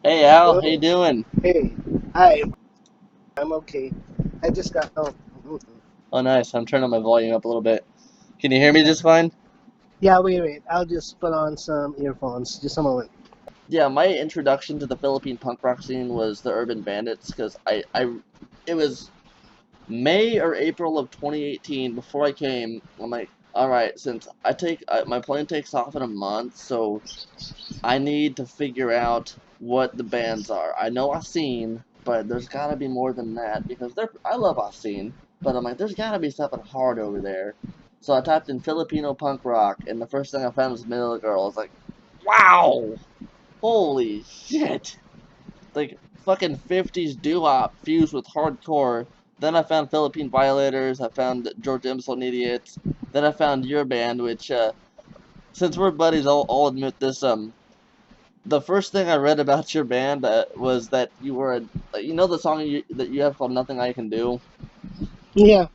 Hey Al, how you Hello. doing? Hey. Hi. I'm okay. I just got home. Oh nice, I'm turning my volume up a little bit. Can you hear me Yeah. just fine? Yeah, wait. I'll just put on some earphones. Just a moment. Yeah, my introduction to the Philippine punk rock scene was the Urban Bandits because it was May or April of 2018 before I came. I'm like, all right, since my plane takes off in a month, so I need to figure out what the bands are. I know Asin, but there's gotta be more than that because I love Asin, but I'm like, there's gotta be something hard over there. So I typed in Filipino punk rock, and the first thing I found was Middle Girl. I was like, wow, holy shit! Like fucking 50s doo-wop fused with hardcore. Then I found Philippine Violators. I found George Imbecile Idiots. Then I found your band, which since we're buddies, I'll admit this. The first thing I read about your band was that you were the song that you have called "Nothing I Can Do." Yeah.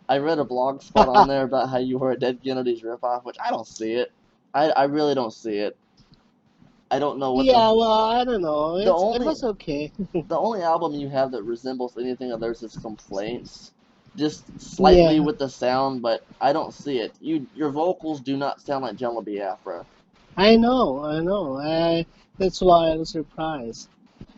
I read a blog spot on there about how you were a Dead Kennedys ripoff, which I don't see it. I really don't see it. I don't know what Yeah. Well, I don't know. the It only was okay. the only album you have that resembles anything of theirs is Complaints, just slightly Yeah. with the sound, but I don't see it. Your vocals do not sound like Jello Biafra. I know. I know. That's why I was surprised.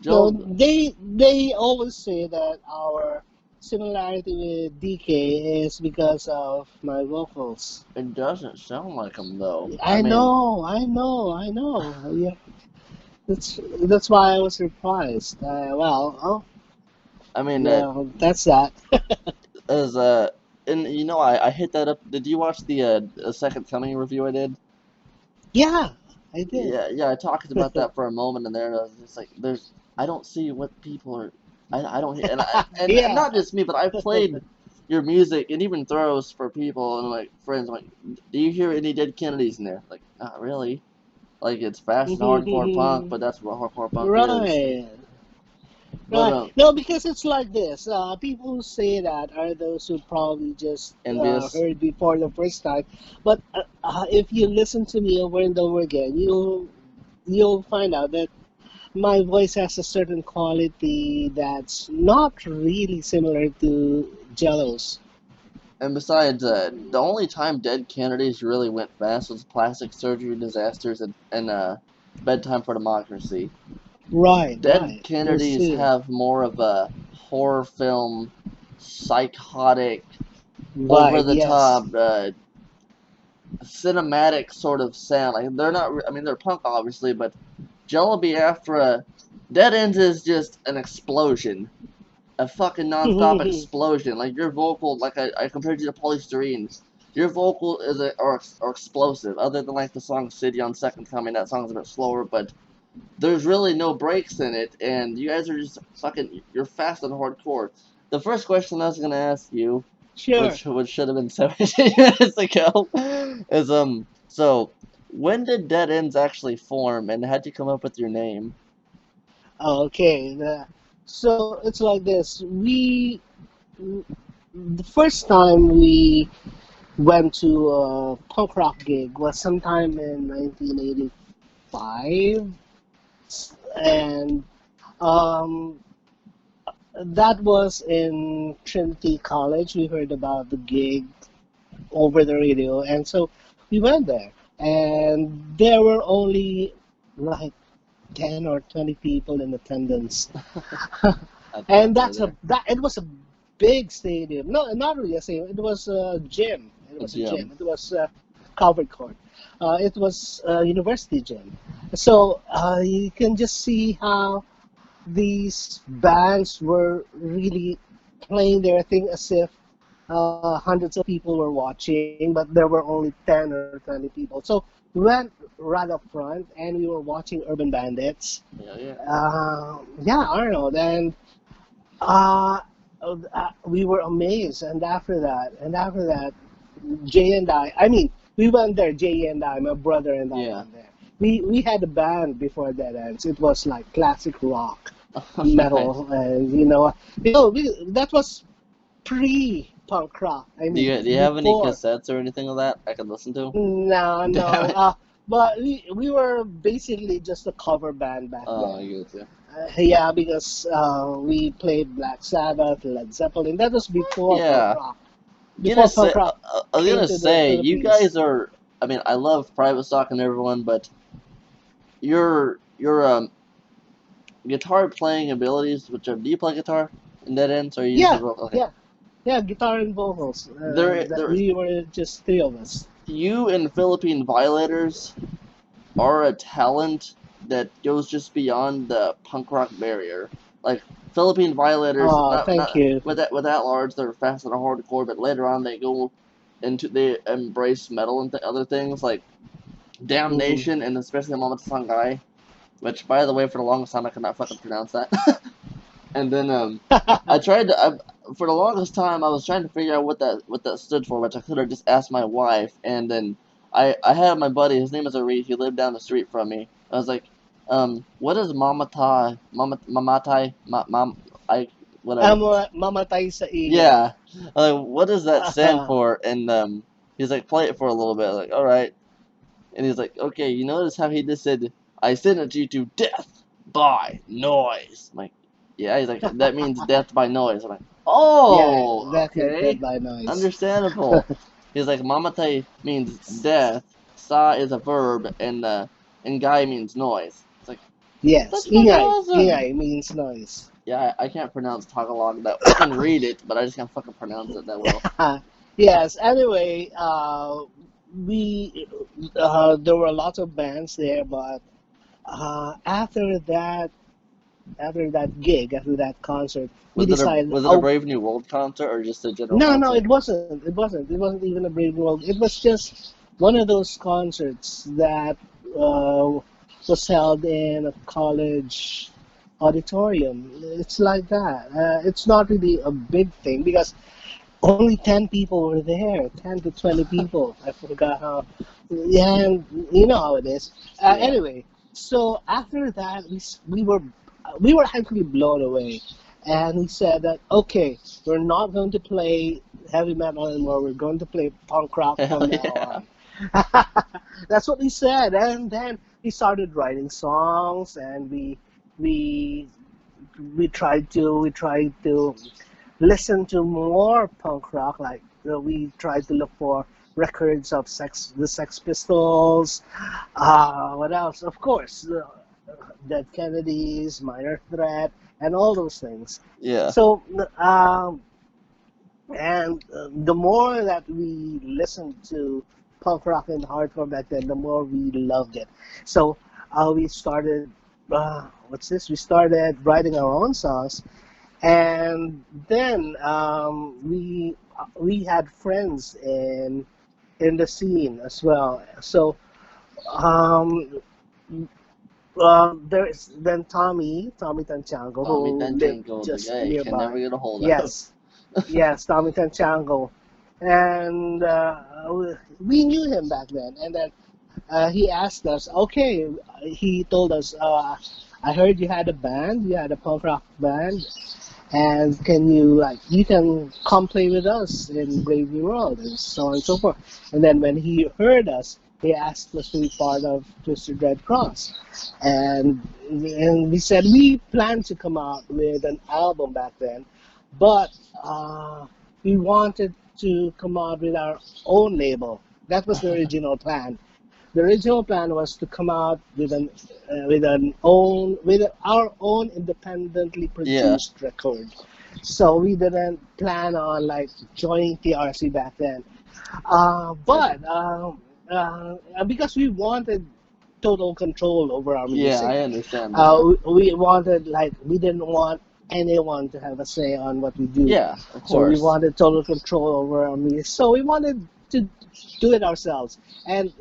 No, Jello, they always say that our similarity with DK is because of my vocals. it doesn't sound like them though. I I mean, know. I know. I know. Yeah. That's why I was surprised. I mean, Yeah, that's that. as and I hit that up. Did you watch the Second Coming review I did? Yeah, I did. Yeah, I talked about that for a moment in there, and I was just like, I don't see what people are, I don't, and Yeah. not just me, but I've played your music and even throws for people and like friends. Like, do you hear any Dead Kennedys in there? Like, not really. Like, it's fast and hardcore punk, but that's what hardcore punk is. Right. But Right. No, because it's like this. People who say that are those who probably just envious. heard before the first time. But if you listen to me over and over again, you'll find out that my voice has a certain quality that's not really similar to Jello's. And besides, the only time Dead Kennedys really went fast was Plastic Surgery Disasters and Bedtime for Democracy. Right, Dead right. Those Kennedys two. have more of a horror film, psychotic, over Right, the yes. top, cinematic sort of sound. Like they're not. I mean, they're punk obviously, but Jello Biafra, Dead Ends is just an explosion, a fucking nonstop explosion. Like your vocal, like I compared you to Polystyrene. Your vocal are explosive. Other than like the song "City" on Second Coming, that song's a bit slower, but there's really no breaks in it, and you guys are just fucking. You're fast and hardcore. The first question I was gonna ask you, Sure. which should have been 17 minutes ago, is So when did Dead Ends actually form, and how'd you come up with your name? Okay. So it's like this. The first time we went to a punk rock gig was sometime in 1985, and um, that was in Trinity College. We heard about the gig over the radio, and so we went there, and there were only like 10 or 20 people in attendance. I'd And play that's a there. that it was a big stadium. No, not really a stadium. It was a gym. It A was a gym. gym. It was a covered court. It was a university gym. So you can just see how these bands were really playing their thing as if hundreds of people were watching, but there were only 10 or 20 people. So we went right up front and we were watching Urban Bandits. Yeah, yeah. Yeah, Arnold. And uh, we were amazed. And after that, I mean, we went there, Jay and I, my brother and I Yeah. went there. We had a band before that ends. It was like classic rock, Oh, nice. metal, and that was pre-punk rock. I mean, Do you have any before. cassettes or anything of that I could listen to? No, no. Damn it. But we were basically just a cover band back Oh, I then. get you. Yeah, because we played Black Sabbath, Led Zeppelin. That was before punk Yeah. rock. Gonna Before say, punk rock I was came gonna to the say, you Philippines. guys are. I mean, I love Private Stock and everyone, but your guitar playing abilities, which are, do you play guitar in that end, or are you just a Yeah, okay? yeah, yeah. Guitar and vocals. That There, we were just three of us. you and Philippine Violators are a talent that goes just beyond the punk rock barrier. Like Philippine Violators, Oh, thank not you. with that large, they're fast and hardcore, but later on they embrace metal and other things like Hmm. Damnation and especially Mama Sangai, which by the way for the longest time I could not fucking pronounce that. And then I tried to for the longest time I was trying to figure out what that stood for, which I could have just asked my wife. And then I had my buddy, his name is Arid, he lived down the street from me. I was like, what is mamatai, I whatever. Mamatay sa ingay. Yeah, what does that stand for? And he's like, play it for a little bit. I was like, all right. And he's like, okay, you notice how he just said, I sentenced you to death by noise. I'm like, yeah. He's like, that means death by noise. I'm like, Yeah, oh, that means dead okay, by noise. understandable. He's like, mamate means death, sa is a verb, and guy means noise. It's like, Yes, that's fucking ingay. awesome. Ingay means noise. Yeah, I can't pronounce Tagalog that. I can read it, but I just can't fucking pronounce it that well. Yes. Anyway, we there were lots of bands there, but after that gig, after that concert, we decided, Was it a oh, Brave New World concert or just a general no, no, concert? it wasn't. It wasn't. It wasn't even a Brave New World. It was just one of those concerts that was held in a college auditorium. It's like that. It's not really a big thing because only 10 people were there, 10 to 20 people. I forgot how. Yeah, and you know how it is. Yeah. Anyway, so after that, we were actually blown away. And we said that, okay, we're not going to play heavy metal anymore. We're going to play punk rock Hell from now yeah. on. That's what we said. And then we started writing songs and we we tried to listen to more punk rock. Like we tried to look for records of the Sex Pistols. What else? Of course, Dead Kennedys, Minor Threat, and all those things. Yeah. So, the more that we listened to punk rock and hardcore back then, the more we loved it. So we started. What's this? We started writing our own songs, and then we had friends in the scene as well. So um, there's then Tommy Tanchango, Tommy who lived Danchenko, the just guy I can never nearby. get a hold of. Yes, yes, Tommy Tanchango, and we knew him back then. And then he asked us, okay, he told us, I heard you had a band, you had a punk rock band, and can you you can come play with us in Brave New World and so on and so forth. And then when he heard us, he asked us to be part of Twisted Red Cross, and we said we planned to come out with an album back then, but we wanted to come out with our own label. That was the original plan. The original plan was to come out with our own independently Yeah. produced record. So we didn't plan on joining TRC back then. But because we wanted total control over our Yeah, music, I understand that. we wanted we didn't want anyone to have a say on what we do. Yeah, of So we course. wanted total control over our music. So we wanted to do it ourselves. And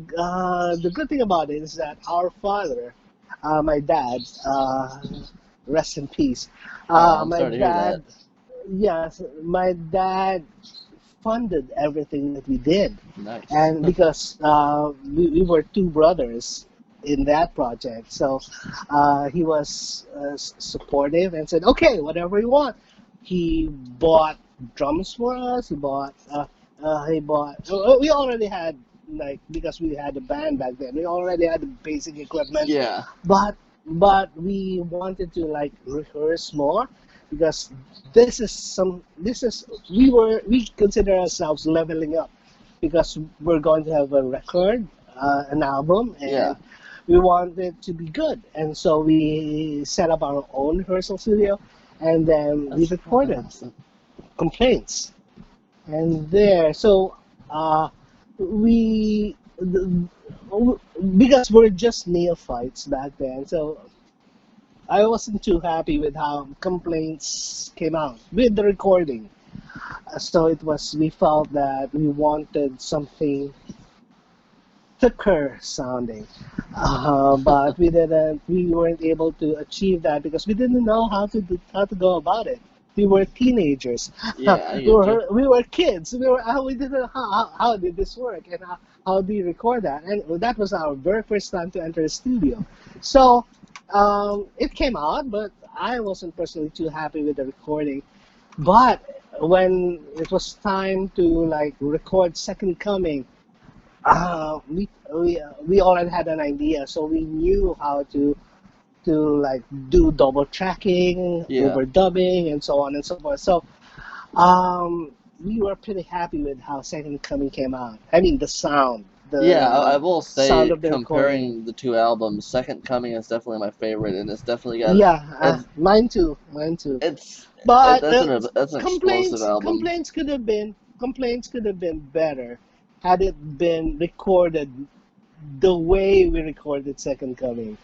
the good thing about it is that our father, my dad, rest in peace. Oh, I'm My sorry to hear that. dad, yes, my dad funded everything that we did. Nice. And because we were two brothers in that project, so he was supportive and said, okay, whatever you want. He bought drums for us. He bought, we already had like because we had a band back then. We already had the basic equipment, Yeah. but we wanted to like rehearse more because we consider ourselves leveling up because we're going to have a record, an album, Yeah. and we want it to be good. And so we set up our own rehearsal studio, and then we That's fucking recorded awesome. complaints. And there, so uh, we because we're just neophytes back then, so I wasn't too happy with how complaints came out with the recording. So it was we felt that we wanted something thicker sounding, but we weren't able to achieve that because we didn't know how to go about it. We were teenagers. Yeah, I get you. We were kids. We didn't know how did this work and how do you record that. And that was our very first time to enter a studio. So it came out, but I wasn't personally too happy with the recording. But when it was time to like record Second Coming, we already had an idea, so we knew how to like do double tracking, Yeah. overdubbing, and so on and so forth. So um, we were pretty happy with how Second Coming came out. I mean, Yeah, I the will sound say, of the recording. comparing the two albums, Second Coming is definitely my favorite, and it's definitely got Yeah, it's mine too, mine too. it's But that's an explosive album. complaints could have been better had it been recorded the way we recorded Second Coming.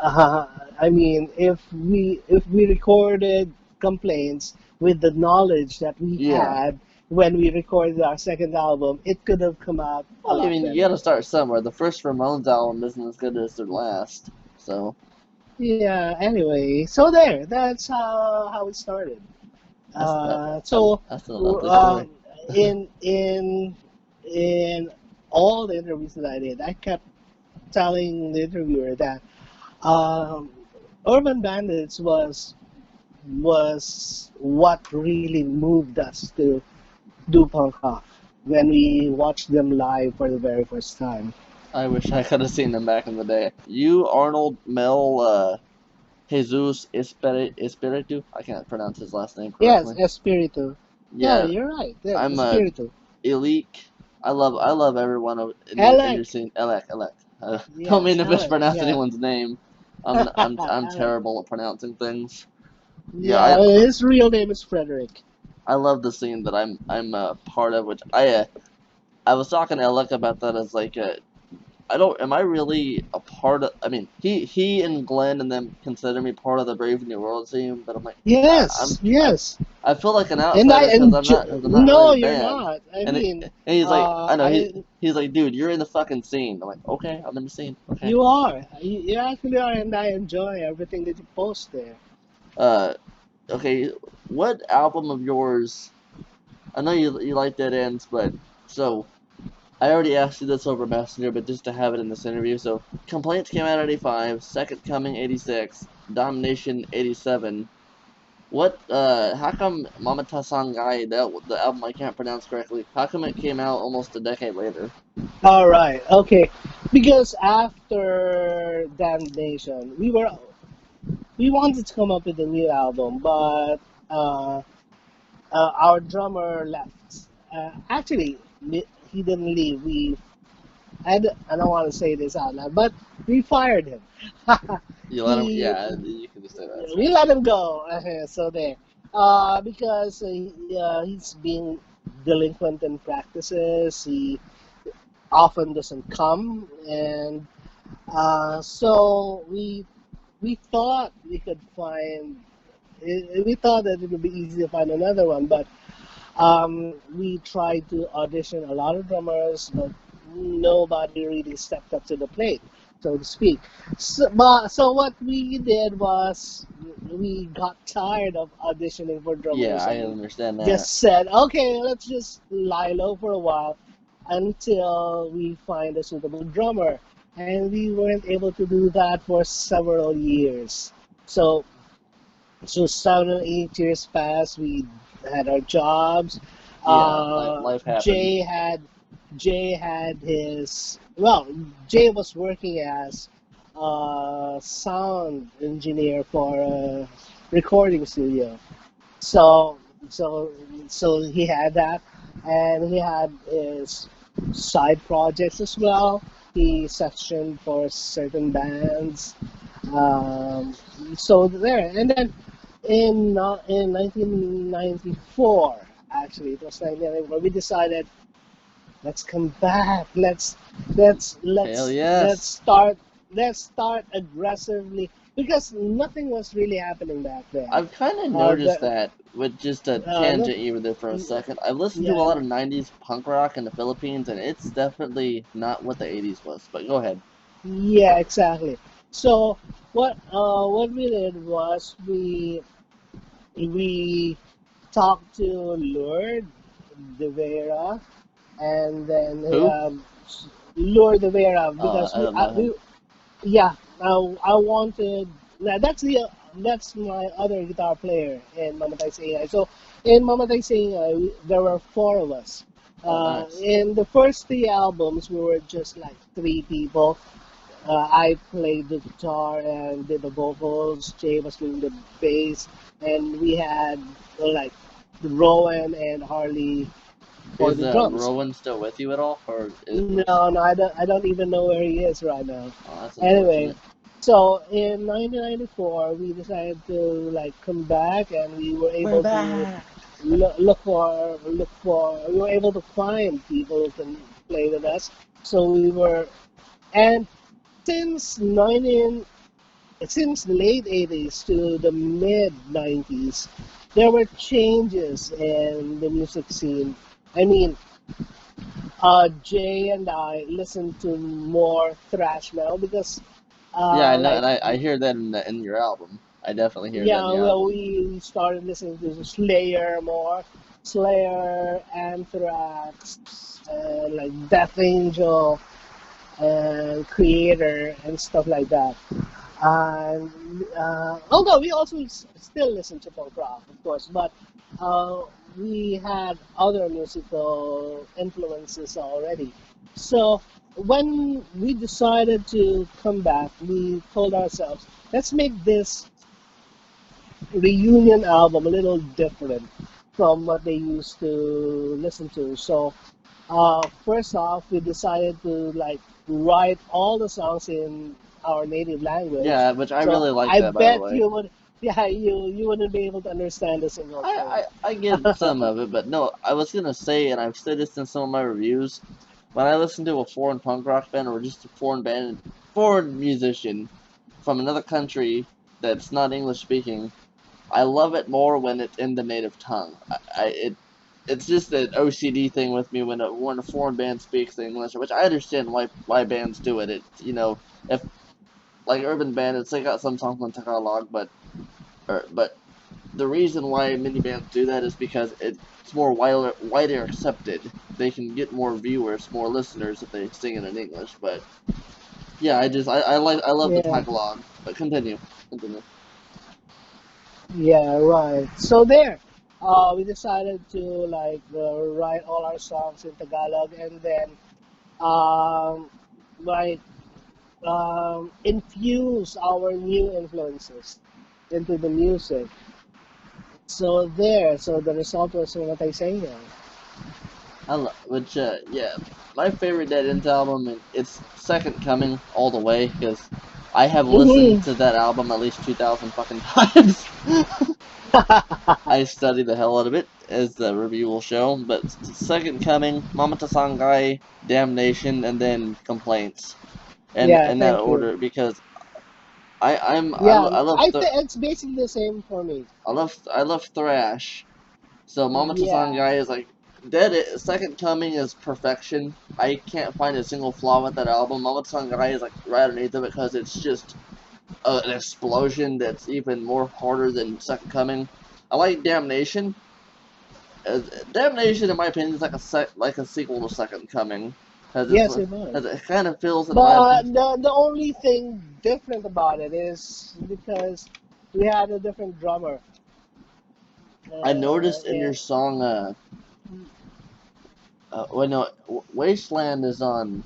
Uh, I mean, if we recorded complaints with the knowledge that we Yeah. had when we recorded our second album, it could have come out a Well, I lot mean, you better. gotta start somewhere. The first Ramones album isn't as good as their last, so Yeah. Anyway, so there. That's how it started. that's that. So That's a lovely story. um, in in in all the interviews that I did, I kept telling the interviewer that um, Urban Bandits was what really moved us to do punk rock when we watched them live for the very first time. I wish I could have seen them back in the day. You, Arnold, Mel, Jesus Espiritu. I can't pronounce his last name Yes, correctly. Espiritu. Yeah, Yeah, you're right. Yeah, I'm a Espiritu. Elite. I love everyone in your Alec. scene. Elec. Don't mean Yes, to Alec. mispronounce Yeah. anyone's name. I'm Alec. terrible at pronouncing things. Yeah, Yeah, his real name is Frederick. I love the scene that I'm a part of. Which I was talking to Elec about that as like I don't. Am I really a part of? I mean, he and Glenn and them consider me part of the Brave New World team, but I'm like, Yes, yes. I feel like an And I outsider enjoy. because I'm not really in No, the you're band. not. I And mean, he's like, I know I he's like, dude, you're in the fucking scene. I'm like, okay, I'm in the scene. Okay. you are. You actually are, and I enjoy everything that you post there. Uh, okay. What album of yours? I know you like Dead Ends, but so I already asked you this over Messenger, but just to have it in this interview. So, Complaints came out in '85, Second Coming '86, Domination '87. How come Mamata Sangai, the album I can't pronounce correctly, how come it came out almost a decade later? All right. Okay. Because after Damnation, we wanted to come up with a new album, but uh, our drummer left. Actually, he didn't leave. I don't want to say this out loud, but we fired him. You let him, he yeah, you can just say that, it's we fine. let him go. So there, because he's being delinquent in practices. He often doesn't come, and so we thought we could find. We thought that it would be easy to find another one, but we tried to audition a lot of drummers, but nobody really stepped up to the plate, so to speak. So what we did was we got tired of auditioning for Yeah, drummers I and understand that. just said, okay, let's just lie low for a while until we find a suitable drummer. And we weren't able to do that for several years. So, so 7 or 8 years passed. We had our jobs. Yeah, life happened. Jay had Jay had his well, Jay was working as a sound engineer for a recording studio. So so so he had that, and he had his side projects as well. He sectioned for certain bands. Um, so there, and then in 1994, actually it was 1994, we decided let's come back. Let's Hell let's let's yes. start let's start aggressively because nothing was really happening back then. I've kind of noticed The that with just a no, tangent you were there for a second. I've listened to a yeah, lot of 90s punk rock in the Philippines, and it's definitely not what the 80s was. But go ahead. yeah, exactly. So what we did was we talked to Lord De Vera, and then Who? Lord De Vera because I don't know him. we yeah, I wanted that's my other guitar player in Mamatay Say. So in Mamatay Say, there were four of us. Oh, nice. In the first three albums, we were just like three people. I played the guitar and did the vocals. Jay was doing the bass, and we had like Rowan and Harley for Is the drums. Rowan still with you at all, or was? No, no, I don't even know where he is right now. Oh, that's Anyway, unfortunate. so in 1994, we decided to like come back, and we were We're able to back. we were able to find people who can play with us. So we were, and since 19 since the late 80s to the mid 90s, there were changes in the music scene. I mean, Jay and I listen to more thrash metal because, Yeah, I know, like, and I hear that in your album. I definitely hear that in yeah, the well, album. we started listening to Slayer more, Slayer, Anthrax, and like Death Angel, and Creator, and stuff like that. And although we also still listen to punk rock, of course, but uh, we had other musical influences already. So when we decided to come back, we told ourselves, let's make this reunion album a little different from what they used to listen to. So first off, we decided to like write all the songs in our native language. Yeah, which I So really like I that, by the bet way. you would, yeah, you wouldn't be able to understand a single thing. I get some of it, but no, I was gonna say, and I've said this in some of my reviews. When I listen to a foreign punk rock band or just a foreign band, foreign musician from another country that's not English speaking, I love it more when it's in the native tongue. It's just an OCD thing with me when a foreign band speaks English, which I understand why bands do it. It if like Urban Bandits, they got some songs on Tagalog, but the reason why many bands do that is because it's more wider accepted. They can get more viewers, more listeners if they sing it in English. But yeah, I love the Yeah, Tagalog. But continue. yeah, right. So there, we decided to like write all our songs in Tagalog, and then um, like infuse our new influences into the music. So there, so the result was what I say now. Which yeah, my favorite Dead Ends album, and it's Second Coming all the way because I have listened Mhm. to that album at least 2,000 fucking times. I study the hell out of it, as the review will show. But Second Coming, Mamata Sangai, Damnation, and then Complaints, and Yeah, in that thank you. order because Yeah, I love I think it's basically the same for me. I love thrash. So Mamata Yeah, Sangai is like Second Coming is perfection. I can't find a single flaw with that album. Mamata Sangai is like right underneath of it because it's just an explosion that's even more harder than Second Coming. I like Damnation. Damnation, in my opinion, is like like a sequel to Second Coming, because yes, it was. it kind of feels, in my But opinion. the only thing different about it is because we had a different drummer. I noticed in Yeah, your song, Wait, no, Wasteland is on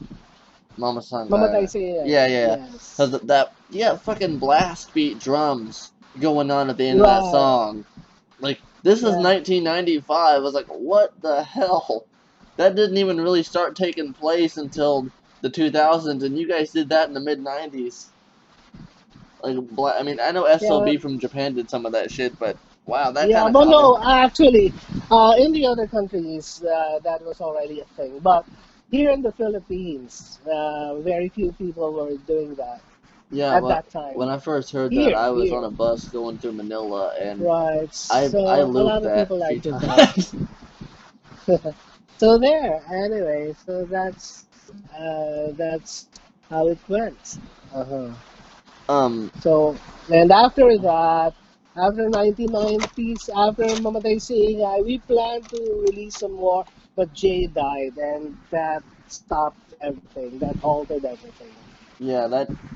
Mama Mamatay Sangaya. Say, Yeah, yeah. yes. Cause that, yeah, fucking blast beat drums going on at the end of that Right. song. Like, this is Yeah. 1995. I was like, what the hell? That didn't even really start taking place until the 2000s, and you guys did that in the mid 90s. Like, I mean, I know Yeah. SOB from Japan did some of that shit, but wow, that kind Yeah, of but caught no, in. actually, in the other countries, that was already a thing. But here in the Philippines, very few people were doing that Yeah, at but that when time. I first heard that, Here, I was on here. a bus going through Manila, and Right. I So a looped lot of that people a few like to dance. times. So there, anyway, so that's how it went. Uh-huh. um, So, and after that, after 1990s, after Mamatay Siingay, we planned to release some more, but Jay died, and that stopped everything. That halted everything. yeah,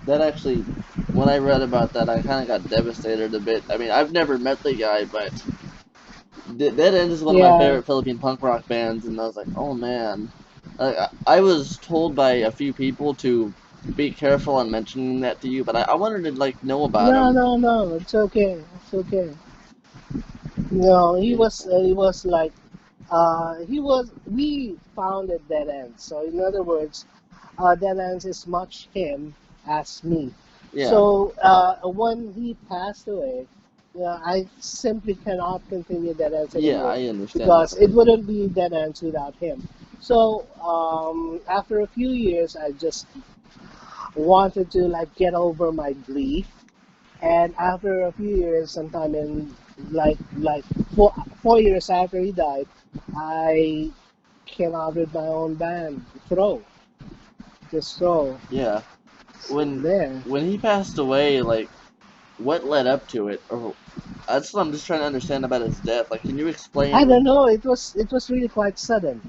that actually, when I read about that, I kind of got devastated a bit. I mean, I've never met the guy, but Dead End is one of my Yeah. favorite Philippine punk rock bands, and I was like, oh man. I was told by a few people to be careful on mentioning that to you, but I wanted to like know about No, him. no, no. It's okay. It's okay. No, he was like he was we founded Dead Ends. So in other words, Dead Ends is much him as me. Yeah, So when he passed away, I simply cannot continue Dead Ends yeah, anymore I understand that because it completely. wouldn't be Dead Ends without him. So after a few years, I just wanted to like get over my grief, and after a few years, sometime in like 4 years after he died, I came out with my own band, Throw, just Throw. Yeah, So when there. he passed away, like what led up to it, or that's what I'm just trying to understand about his death. Like, can you I explain? don't know. It was really quite sudden.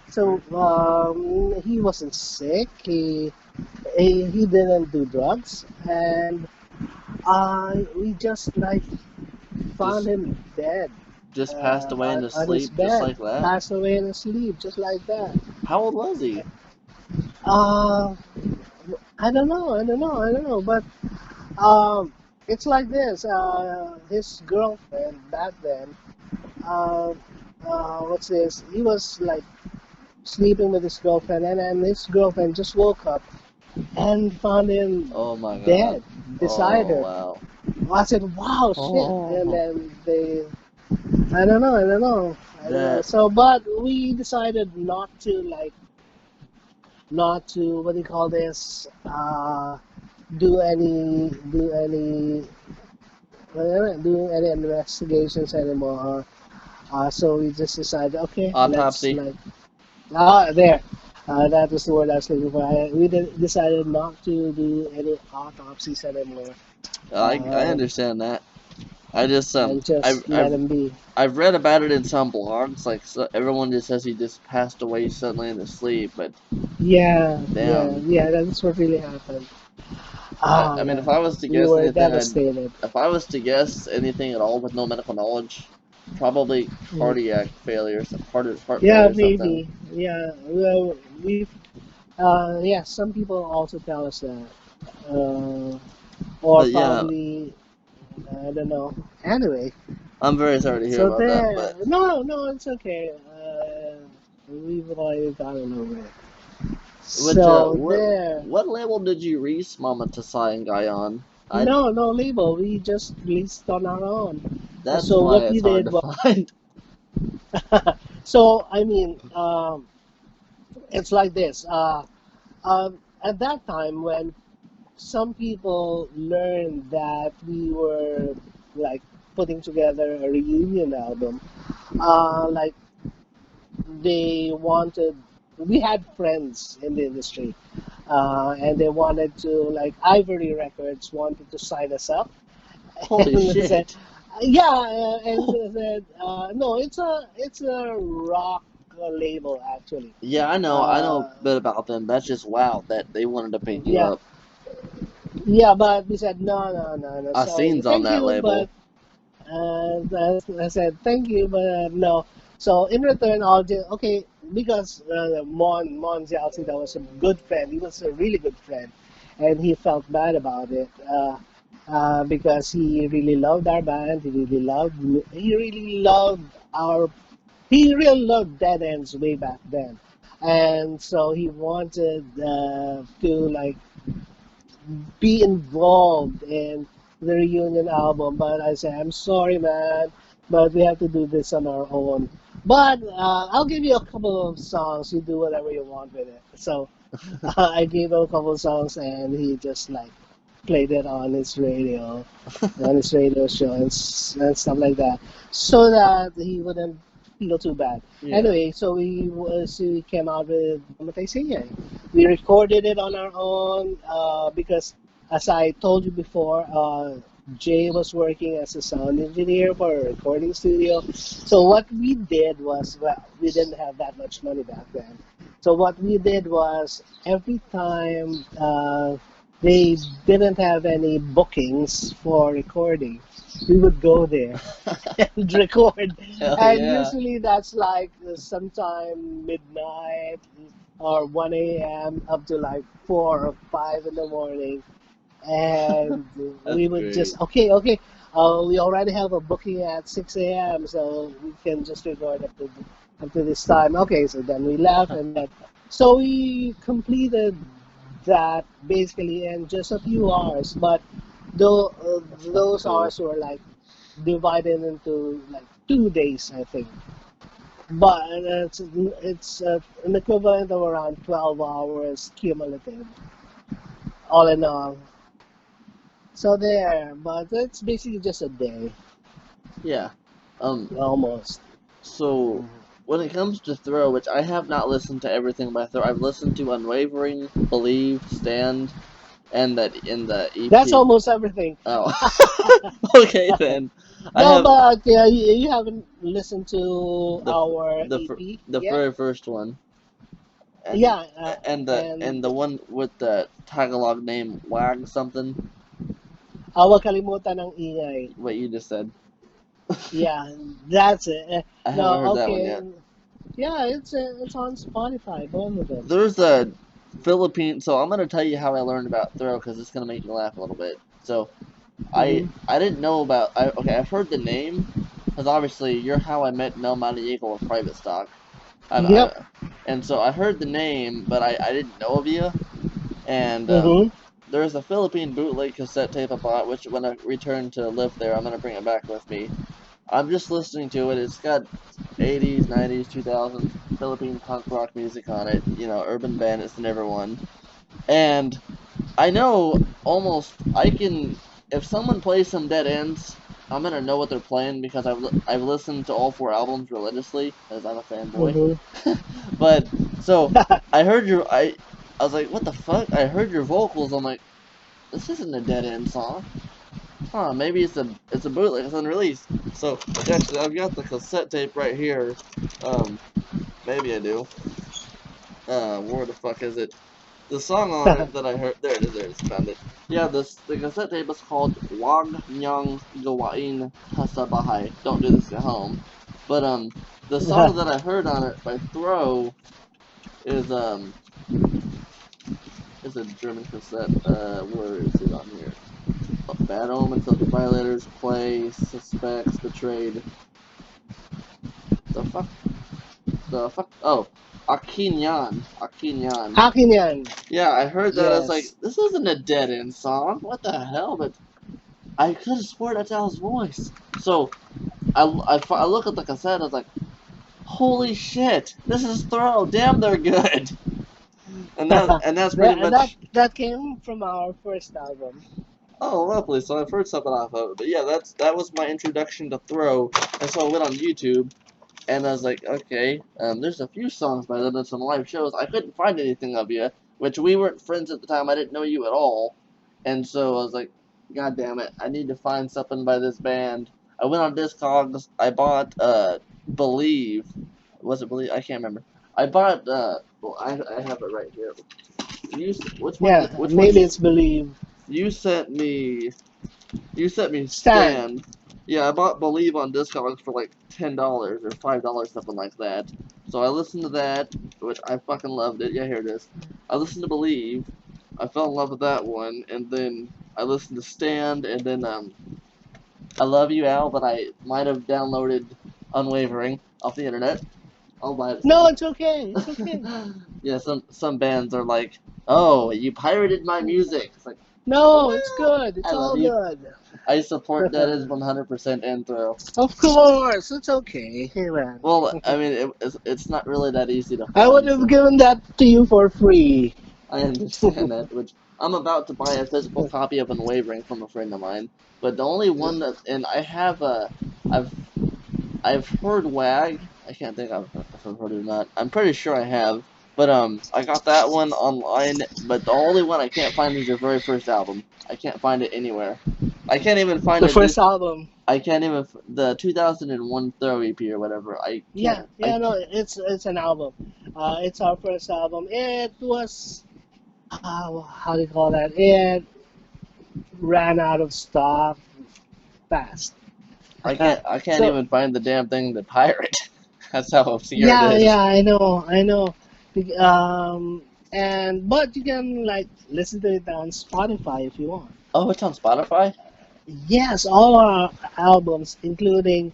So he wasn't sick. He didn't do drugs, and we just like found Just him dead passed away in his on his sleep, just bed, like that. passed away in his sleep, just like that. How old was he? Uh, I don't know, but um, it's like this. His girlfriend back then, uh, what's this? He was like sleeping with his girlfriend, and then his girlfriend just woke up and found him Oh my God. dead beside Oh her. wow. I said, "Wow, shit!" And Oh, then I don't know. that So, but we decided not to what do you call this? Do any investigations anymore. So we just decided, okay, let's autopsy. like there. That was the word I was looking for. Decided not to do any autopsies anymore, I um, understand that. I just and just let him be. I've read about it in some blogs. Like so, everyone just says he just passed away suddenly in his sleep. But Yeah, yeah, damn, yeah. That's what really happened. I Oh mean, if man, I was to we guess were anything, devastated. if I was to guess anything at all with no medical knowledge, probably Mm. cardiac failure, heart Yeah, failure or something. maybe. Yeah, well, yeah. Some people also tell us that, or But yeah, probably I don't know. Anyway, I'm very sorry to hear so about that. there. But No, no, it's okay. We've already gotten over it. which So there. what label did you release Mama Tasai and Guy on? I No, no label. We just released on our own. That's So why what it's we hard did to was, find. so I mean, it's like this. At that time, when some people learned that we were like putting together a reunion album, like they wanted, we had friends in the industry, and they wanted to, like Ivory Records wanted to sign us up, Holy and they said, shit! yeah, and they said, no, it's a rock label actually. Yeah, I know Uh, a bit about them. That's just wow that they wanted to pick you yeah, up. yeah, but we said no, no, no, no, sorry, Asin's on thank that you, label. but I said thank you, but no. So in return, I'll just okay. because Mon Xiaoxi, that was a good friend. He was a really good friend, and he felt bad about it because he really loved our band. He really loved our he really loved Dead Ends way back then, and so he wanted to like be involved in the reunion album. But I said, I'm sorry, man, but we have to do this on our own. But I'll give you a couple of songs. You do whatever you want with it. So I gave him a couple of songs, and he just like played it on his radio show and stuff like that, so that he wouldn't feel too bad. Yeah. Anyway, so we came out with Mamatay Singay. We recorded it on our own because, as I told you before, Jay was working as a sound engineer for a recording studio. So what we did was, well, we didn't have that much money back then. So what we did was every time they didn't have any bookings for recording, we would go there and record. Hell And yeah. usually that's like sometime midnight or 1 a.m. up to like 4 or 5 in the morning. And That's we would great. just, okay, we already have a booking at 6 a.m., so we can just record up to this time. Okay, so then we left, and then, so we completed that basically in just a few hours. But That's those cool. hours were like divided into like 2 days, I think. But it's an equivalent of around 12 hours cumulative, all in all. So there, but it's basically just a day, Yeah. Um. almost. So Mhm. when it comes to Throw, which I have not listened to everything by Throw, I've listened to Unwavering, Believe, Stand, and that in the That's EP. almost everything. Oh. Okay then. I No, have but you haven't listened to the f- our the f- EP the yet? very first one, and Yeah, and the and one with the Tagalog name Wag something. Huwag kalimutan ng ingay. What you just said. Yeah, that's it. I haven't No, heard that one okay. yet. Yeah, it's on Spotify, both of them. There's a Philippine. So I'm gonna tell you how I learned about Throw because it's gonna make me laugh a little bit. So I Hmm. I didn't know about. Okay, I've heard the name because obviously you're how I met Mel Eagle with Private Stock. Yep. And so I heard the name, but I didn't know of you. And Hmm. there's a Philippine bootleg cassette tape I bought, which when I return to live there, I'm gonna bring it back with me. I'm just listening to it. It's got 80s, 90s, 2000s Philippine punk rock music on it. You know, Urban Bandits and everyone. And I know almost I can if someone plays some Dead Ends, I'm gonna know what they're playing because I've listened to all four albums religiously because I'm a fanboy. Hmm. But so I heard your I was like, what the fuck? I heard your vocals. I'm like, this isn't a Dead End song. Huh? Maybe it's a bootleg. It's unreleased. So actually, I've got the cassette tape right here. Um, maybe I do. Where the fuck is it? The song on it that I heard. There it is. There it is. Found it. Yeah, the cassette tape is called Wag Nyang Gawain Hasabahay. Don't do this at home. But the song that I heard on it by Throw is is a German cassette. Where is it on here? Bad Omens, Ultra Violators, Play, Suspects, Betrayed. The fuck? The fuck? Oh, Akinyan. Akinyan. Akin yan. Yeah, I heard that. I was like, Yes. this isn't a Dead End song. What the hell? But I could have sworn that's Al's voice. So I look at the cassette. I was like, holy shit, this is Throw. Damn, they're good. And that's pretty much. That came from our first album. Oh, lovely. So I've heard something off of it. But yeah, that was my introduction to Throw. And so I went on YouTube and I was like, okay, there's a few songs by them and some live shows. I couldn't find anything of you, which we weren't friends at the time. I didn't know you at all. And so I was like, God damn it, I need to find something by this band. I went on Discogs. I bought Believe. Was it Believe? I can't remember. I bought well, I have it right here. Which one? Yeah, Which one? maybe it's Believe. You sent me. You sent me Stan. Stand. Yeah, I bought Believe on Discogs for like $10 or $5, something like that. So I listened to that, which I fucking loved it. Yeah, here it is. I listened to Believe. I fell in love with that one, and then I listened to Stand, and then I Love You, Al, but I might have downloaded Unwavering off the internet. I'll buy it No, sometime. it's okay. It's okay. Yeah, some bands are like, "Oh, you pirated my music." It's like, No, it's well, good. I It's love all you. good. I support that as 100% Anthro. Of course, it's okay. Hey, man. Well, I mean, it's not really that easy to I would find, have so given that to you for free. I understand that. Which I'm about to buy a physical copy of Unwavering from a friend of mine, but the only one that, and I have I've I've heard WAG. I can't think if I've heard it or not. I'm pretty sure I have. But I got that one online. But the only one I can't find is their very first album. I can't find it anywhere. I can't even find The it. first album. I can't even the 2001 Throw EP or whatever. I Yeah, can't. I yeah, no, can't. it's an album. It's our first album. It was how do you call that? It ran out of stock fast. I can't So even find the damn thing to pirate. That's how obscure it yeah, is. yeah, I know. And but you can like listen to it on Spotify if you want. Oh, it's on Spotify. Yes, all our albums, including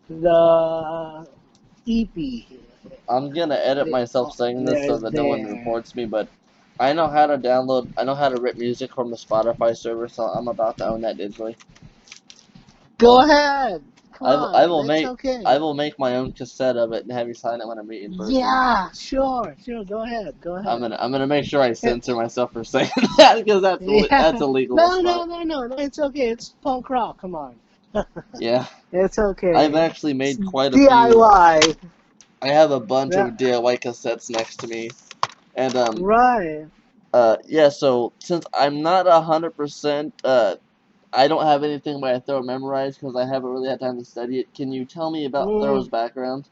the EP, I'm gonna edit they, myself saying this so there's that no one there. reports me, but I know how to download. I know how to rip music from the Spotify server, so I'm about to own that digitally. Go ahead. Come I on, will it's make okay. my own cassette of it and have you sign it when I meet in person. Yeah, sure, sure. Go ahead, go ahead. I'm gonna make sure I Eh, censor myself for saying that because that's Yeah. illegal as No, fuck. no, no, no, no. It's okay. It's punk rock. Come on. Yeah, It's I've okay. actually It's made quite a few. DIY. I have a bunch Yeah, of DIY cassettes next to me, and right. yeah. So since I'm not 100% I don't have anything by Throw memorized because I haven't really had time to study it. Can you tell me about Throw's Mm, background?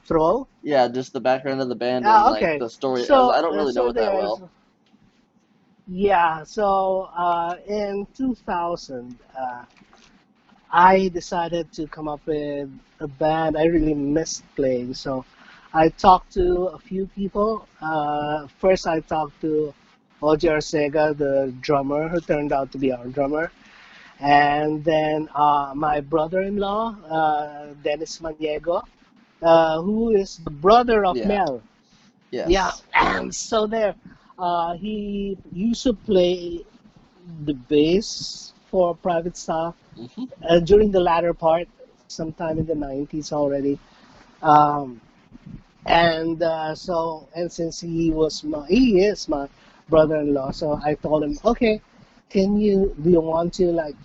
throw. Yeah, just the background of the band and Ah, like okay. the story, as So, I don't really know so it that there's well. yeah. So, in 2000, I decided to come up with a band I really missed playing. So I talked to a few people. First, I talked to Oji Arcega, the drummer, who turned out to be our drummer. And then my brother-in-law, Dennis Maniego, who is the brother of Yeah. Mel. Yeah, Yes. and so there, he used to play the bass for Private Stock Hmm. during the latter part, sometime in the 90s already. Um, and since he is my brother-in-law, so I told him, okay, do you want to like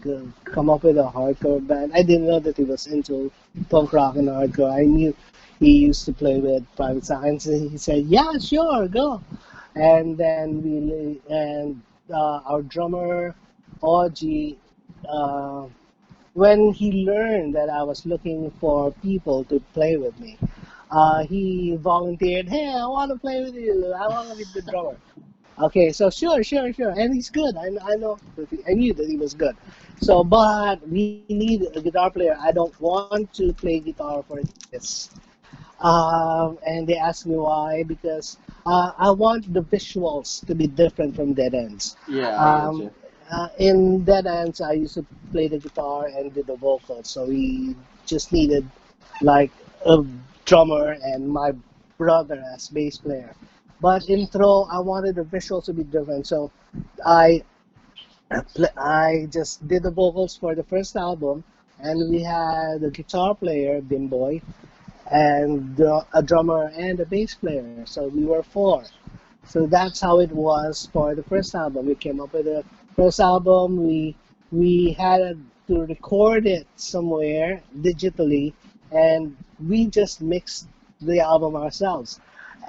come up with a hardcore band? I didn't know that he was into punk rock and hardcore. I knew he used to play with Private Science, and he said, yeah, sure, go. And then our drummer, Audrey, uh, when he learned that I was looking for people to play with me, he volunteered, hey, I want to play with you. I want to be the drummer. Okay, so sure, sure, sure. And he's good. I know, I knew that he was good. So, but we need a guitar player. I don't want to play guitar for this. And they asked me why, because I want the visuals to be different from Dead Ends. Yeah, I get Um, you. in Dead Ends, I used to play the guitar and do the vocals, so we just needed like a drummer and my brother as bass player. But in Throw, I wanted the visuals to be different, so I I just did the vocals for the first album, and we had a guitar player, Bimboy, and a drummer and a bass player. So we were four. So that's how it was for the first album. We came up with the first album. We had to record it somewhere digitally, and we just mixed the album ourselves.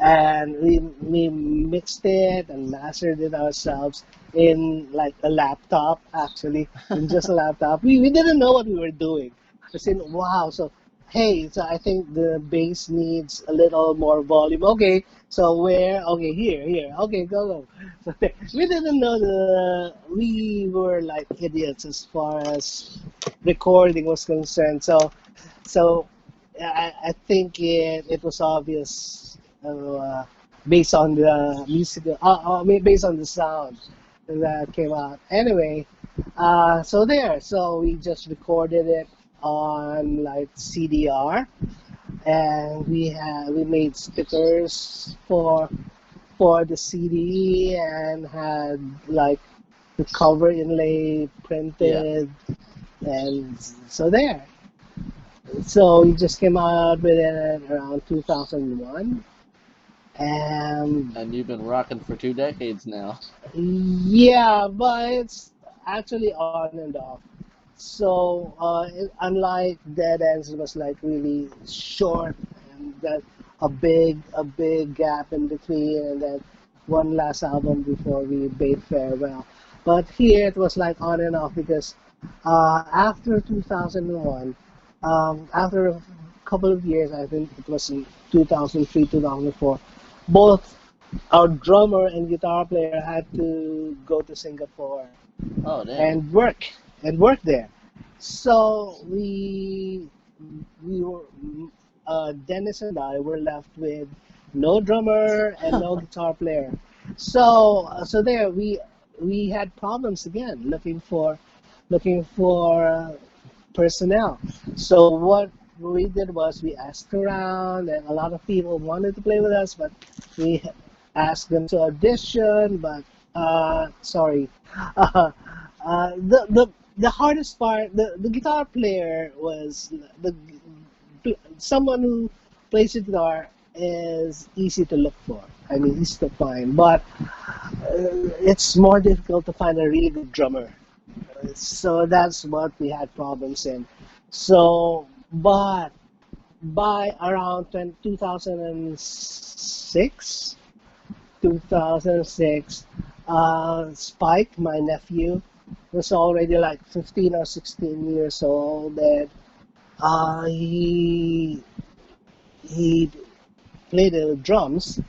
And we mixed it and mastered it ourselves in like a laptop, actually, in just a laptop. We didn't know what we were doing. I said, wow, so hey, so I think the bass needs a little more volume. Okay, so where? Okay, here. Okay, go. So we didn't know we were like idiots as far as recording was concerned. So I think it was obvious based on the music, I mean, based on the sound that came out. Anyway, so we just recorded it on like CDR, and we made stickers for the CD and had like the cover inlay Yeah. printed, and so there. So we just came out with it around 2001, and And you've been rocking for 2 decades now. yeah, but it's actually on and off. So unlike Dead Ends, it was like really short, and then a big gap in between, and then one last album before we bade farewell. But here it was like on and off because after 2001, after a couple of years, I think it was in 2003, 2004, both our drummer and guitar player had to go to Singapore Oh, damn. and work there. So we were Dennis and I were left with no drummer and no guitar player. So there we had problems again looking for personnel. So what we did was we asked around, and a lot of people wanted to play with us, but we asked them to audition. But sorry, the hardest part, the guitar player was the someone who plays the guitar is easy to look for. I mean, easy to find, but it's more difficult to find a really good drummer. So that's what we had problems in. So, but by around 2006, 2006, Spike, my nephew, was already like 15 or 16 years old, and he played the drums,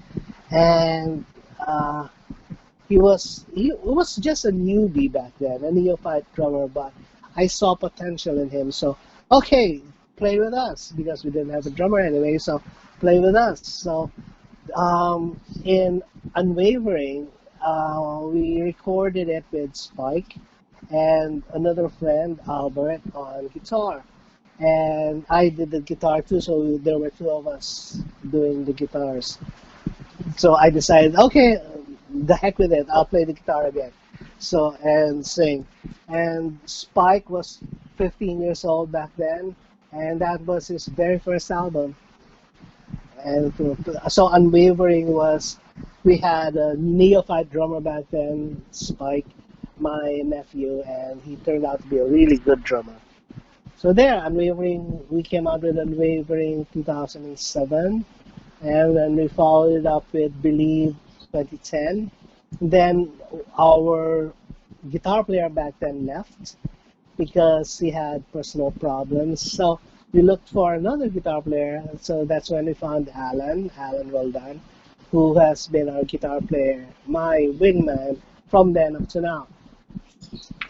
and uh, he was just a newbie back then, a neophyte drummer, but I saw potential in him. So okay, play with us because we didn't have a drummer anyway. So play with us. So in Unwavering, we recorded it with Spike and another friend, Albert, on guitar. And I did the guitar too, so there were two of us doing the guitars. So I decided, okay, the heck with it, I'll play the guitar again. So, and sing. And Spike was 15 years old back then, and that was his very first album. And so Unwavering was, we had a neophyte drummer back then, Spike, my nephew, and he turned out to be a really good drummer. So there, Unwavering, we came out with Unwavering 2007, and then we followed it up with Believe 2010. Then our guitar player back then left because he had personal problems. So we looked for another guitar player. So that's when we found Alan Roldan, who has been our guitar player, my wingman from then up to now.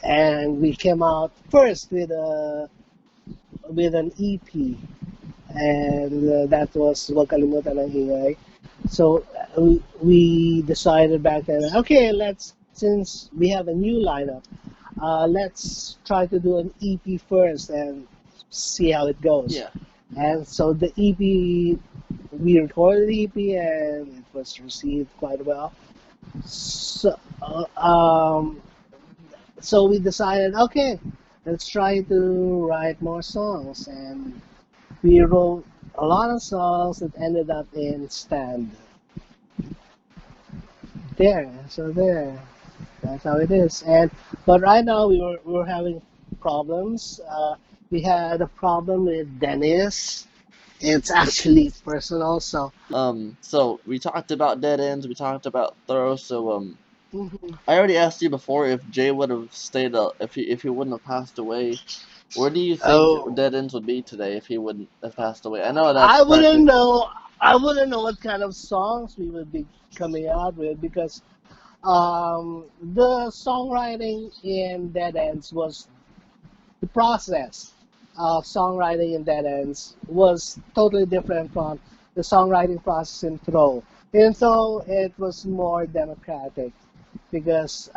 And we came out first with an EP, and that was Wag Kalimutan ang Ingay. So we decided back then, okay, since we have a new lineup, let's try to do an EP first and see how it goes. Yeah. And so the EP, we recorded the EP and it was received quite well. So, so we decided, okay, let's try to write more songs. And we wrote a lot of songs that ended up in Stand. There, so there. That's how it is. And but right now we were having problems. We had a problem with Dennis. It's actually personal. So So we talked about dead ends, we talked about Thorough, so mhm. I already asked you before if Jay would have stayed if he wouldn't have passed away. Where do you think Oh, dead ends would be today if he wouldn't have passed away? I know that's I wouldn't pressure. know. I wouldn't know what kind of songs we would be coming out with because the songwriting in Dead Ends was the process. songwriting in Dead Ends was totally different from the songwriting process in Throw. In Throw, it was more democratic because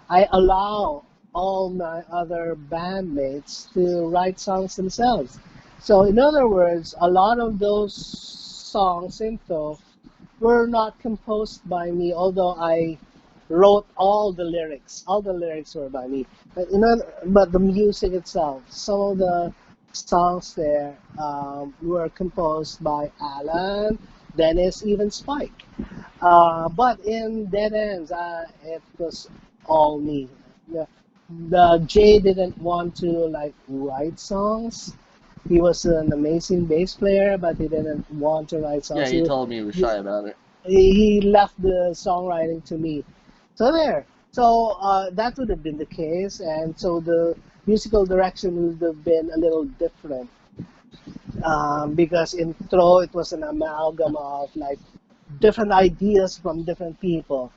I allow all my other bandmates to write songs themselves. So, in other words, a lot of those songs in Throw were not composed by me, although I wrote all the lyrics. All the lyrics were by me. But the music itself, some of the songs there were composed by Alan, Dennis, even Spike. But in Dead Ends, it was all me. The, the Jay didn't want to like write songs. He was an amazing bass player, but he didn't want to write Yeah, songs. he told me he was He, shy about it. he left the songwriting to me. So there. So that would have been the case, and so the musical direction would have been a little different because in Throw it was an amalgam of like different ideas from different people.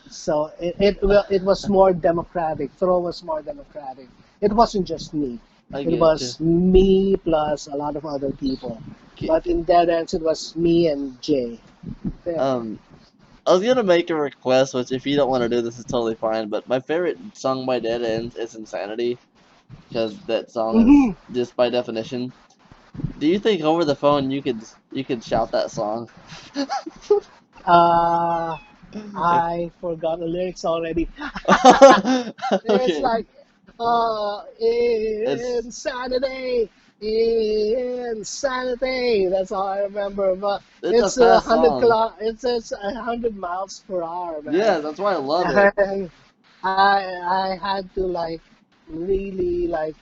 So it was more democratic. Throw was more democratic. It wasn't just me. I It get you. was me plus a lot of other people. Okay. But in Dead Ends, it was me and Jay. There. Um, I was gonna make a request, which if you don't want to do this is totally fine. But my favorite song by Dead Ends is "Insanity" because that song is Hmm. just by definition. Do you think over the phone you could shout that song? Uh, If I forgot the lyrics already. It's okay, like, it's insanity, insanity. That's all I remember. But it's a it's a fast hundred song. kilo. It's 100 miles per hour, man. Yeah, that's why I love it. And I had to like really like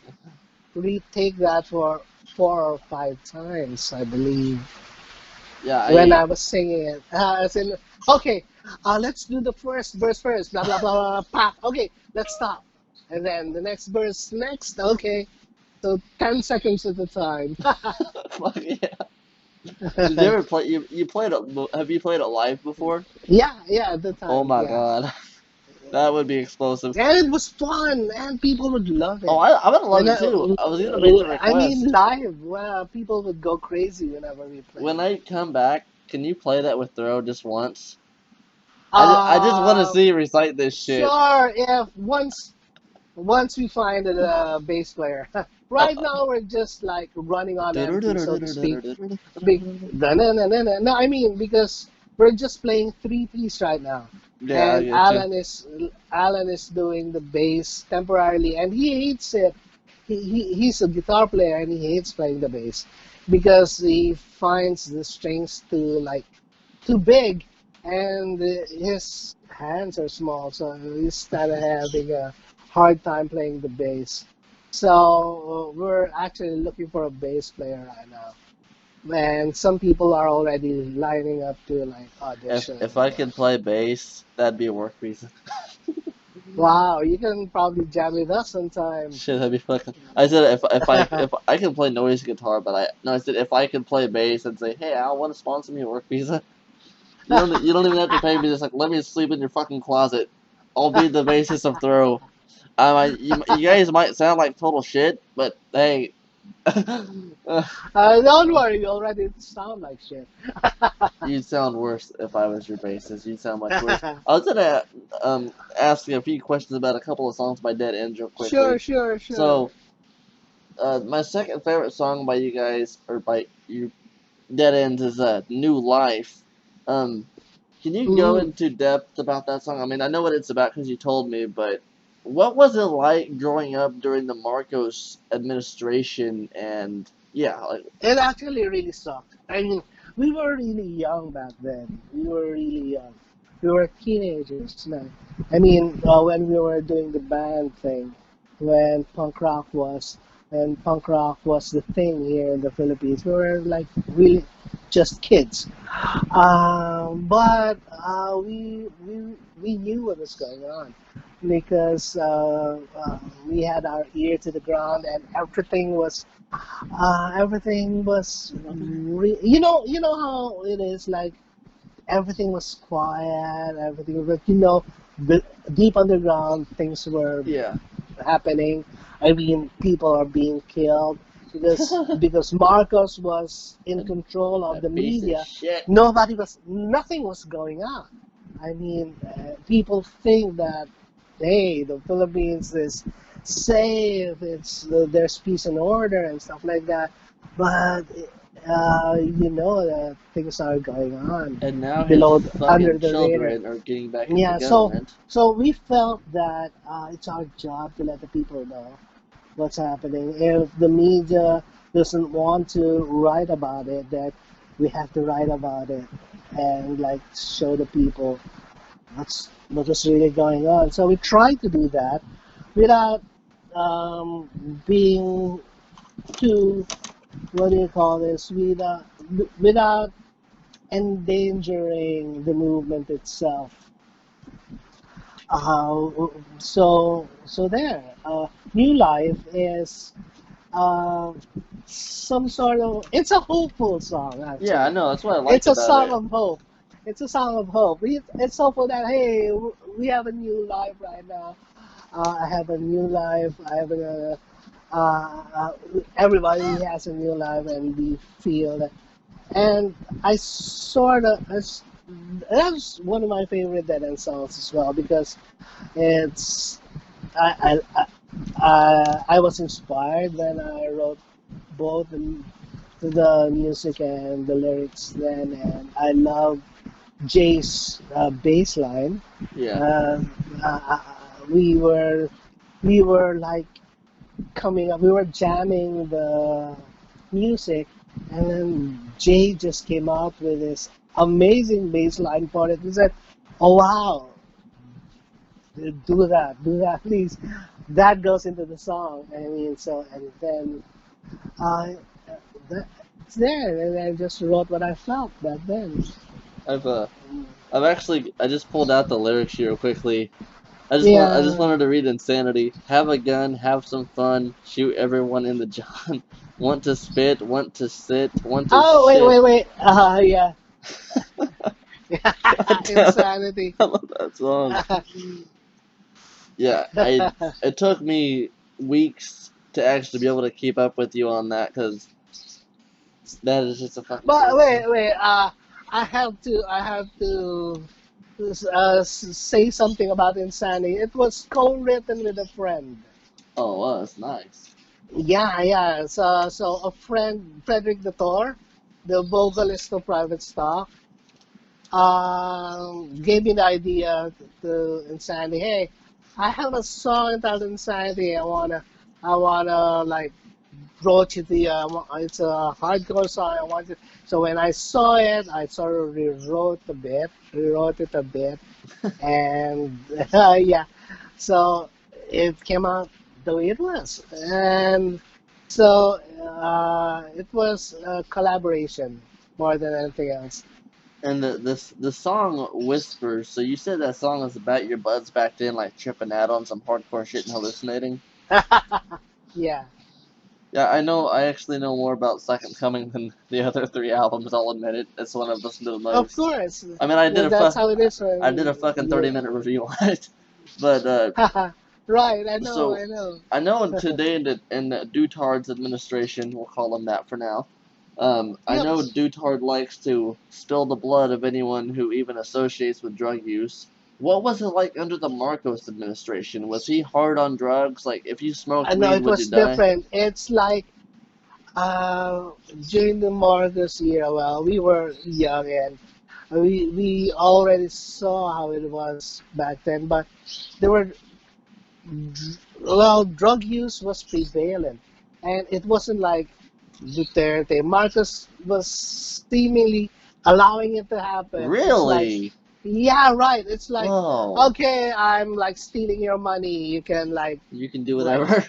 retake that for 4 or 5 times, I believe, Yeah, when I I was singing it. As in, okay, let's do the first verse first. Blah blah blah blah. Pop. Okay, let's stop. And then the next verse next. Okay, so 10 seconds at a time. fuck yeah. Did you ever play you played it? Have you played it live before? Yeah, yeah, at the Oh time, my yeah. god, that would be explosive. And it was fun, and people would love Oh, it. I would love When it too. I was gonna make the I mean, request. live, well, people would go crazy whenever we When played. I come back, can you play that with Throw just once? I just want to Uh, see you recite this shit. sure. If once we find a bass player. Uh, Right now, we're just like running on empty, so to speak. No, no, no, no, no. No, I mean, because we're just playing three-piece right now, yeah, I and get you. Alan is doing the bass temporarily, and he hates it. He's a guitar player, and he hates playing the bass because he finds the strings too big, and his hands are small, so he's kind of having a hard time playing the bass. So we're actually looking for a bass player right now, and some people are already lining up to like audition If and I what. could play bass, that'd be a work visa. Wow, you can probably jam with us sometime. Shit, that'd be fucking. I said if I can play noise guitar, but I no, I said if I could play bass and say, hey, I want to sponsor me a work visa. You don't even have to pay me. Just like let me sleep in your fucking closet. I'll be the bassist of Throw. You guys might sound like total shit, but hey, Don't worry, you already sound like shit. you'd sound worse if I was your bassist. You'd sound much worse. I was gonna ask you a few questions about a couple of songs by Dead End real Sure, quickly. sure, sure. So, my second favorite song by you guys or by you Dead Ends is New Life. Um, can you go Mm. into depth about that song? I mean, I know what it's about because you told me, but what was it like growing up during the Marcos administration? And yeah, like, It actually really sucked. I mean, we were really young back then. We were really young. We were teenagers, man. I mean, when we were doing the band thing, when punk rock was the thing here in the Philippines, we were like really just kids. But we knew what was going on because we had our ear to the ground, and everything was you know how it is like everything was quiet, everything was, the deep underground things were yeah, happening. I mean, people are being killed because Marcos was in a, control of a the piece of media. shit. Nothing was going on. I mean, people think that, hey, the Philippines is safe. There's peace and order and stuff like that. But you know that things are going on And now his below, fucking under the radar. children are getting back into Yeah, government. so we felt that it's our job to let the people know what's happening. If the media doesn't want to write about it, that we have to write about it and like show the people what is really going on. So we try to do that without being too, what do you call this, without endangering the movement itself. Uh, so there. New Life is uh, some sort of. It's a hopeful song, Yeah, I actually. know. That's what I like It's a about song it. of hope. It's a song of hope. It's hopeful that hey, we have a new life right now. I have a new life. I have a. Uh, Everybody has a new life, and we feel that. And I sort of. That's one of my favorite Dead End songs as well because it's I was inspired when I wrote both the music and the lyrics then, and I love Jay's bass line. Yeah. Uh, we were we were like coming up, we were jamming the music, and then Jay just came out with this amazing bass line for it. He said, "Oh wow, do that, please." That goes into the song. I mean, so and then I that, it's there, and I just wrote what I felt back then. I've uh, I just pulled out the lyrics here quickly. I just Yeah. wanted to read Insanity. Have a gun, have some fun, shoot everyone in the john. Want to spit, want to sit, want to Oh shit. wait. Yeah. God damn it, Insanity. I love that song. Yeah, it took me weeks to actually be able to keep up with you on that because that is just a fucking But great song. wait. I have to say something about Insanity. It was co-written with a friend. Oh, well, that's nice. Yeah. So a friend, Frederick the Thor, the vocalist of Private Stock, gave me the idea to Insanity. Hey, I have a song entitled Insanity. I wanna like broach it. It's a hardcore song. I want it. So when I saw it, I sort of rewrote it a bit, and yeah. So it came out the way it was, and so it was a collaboration more than anything else. And the song Whispers. So you said that song was about your buds back then, like tripping out on some hardcore shit and hallucinating. Yeah. Yeah, I know. I actually know more about Second Coming than the other three albums. I'll admit it. It's the one I've listened to the Of most. course, I mean, that's how it is I did a when fucking you. 30-minute review on it. But Right, so I know. I know today in the Dutard's administration, we'll call him that for now. I Yep. know Dutard likes to spill the blood of anyone who even associates with drug use. What was it like under the Marcos administration? Was he hard on drugs? Like, if you smoked I know weed, it would you was die? different. It's like uh, during the Marcos era. Well, we were young and we already saw how it was back then, but there were well, drug use was prevalent, and it wasn't like Duterte. Marcos was seemingly allowing it to happen. It's like, Really? yeah, right. It's like, Whoa. okay, I'm like stealing your money. You can You can do like, whatever.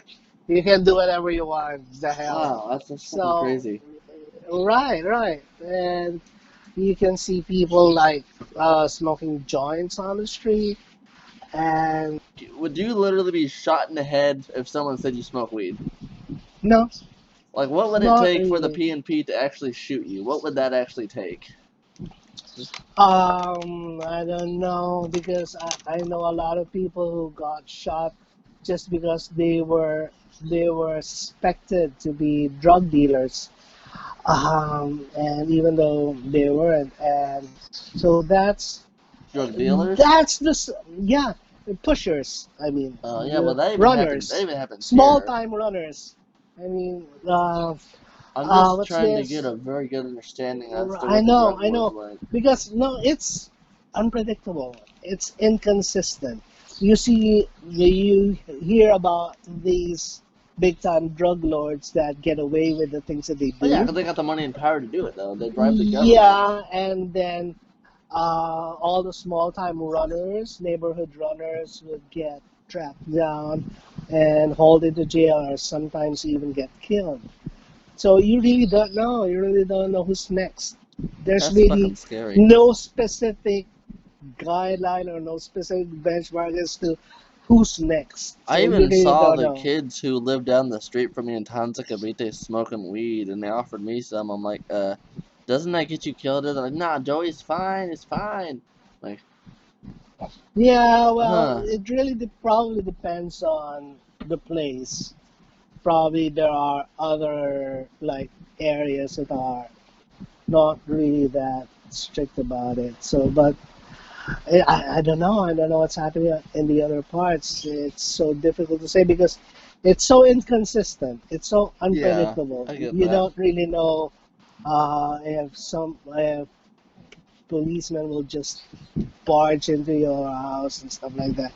you can do whatever you want. The hell. Wow, that's fucking So, crazy. right, and you can see people like smoking joints on the street, and Would you literally be shot in the head if someone said you smoke weed? no, Like, what would it not take for the really. PNP to actually shoot you? What would that actually take? I don't know because I know a lot of people who got shot just because they were suspected to be drug dealers, and even though they weren't, and so Drug dealers? that's yeah, pushers. I mean, Yeah, well, that runners, even happens small here. time runners. I mean, I'm just what's trying to get this? a very good understanding as to I what the know, drug I war is know, like. because no, it's unpredictable. It's inconsistent. You hear about these big time drug lords that get away with the things that they Oh yeah, do. because they got the money and power to do it, though. They drive the government. Yeah, and then all the small time runners, neighborhood runners, would get tracked down and hauled into jail, or sometimes even get killed. So you really don't know. You really don't know who's next. There's That's really fucking scary. no specific guideline or no specific benchmark as to who's next. I So you even really saw don't the know. kids who lived down the street from me in Tanza Cavite smoking weed, and they offered me some. I'm like, doesn't that get you killed? They're like, nah, Joey, it's fine, it's fine. Like, Yeah, well, huh. it really probably depends on the place. Probably there are other like areas that are not really that strict about it. So, but I don't know. I don't know what's happening in the other parts. It's so difficult to say because it's so inconsistent. It's so Yeah, unpredictable. I get You that. don't really know if policemen will just barge into your house and stuff like that.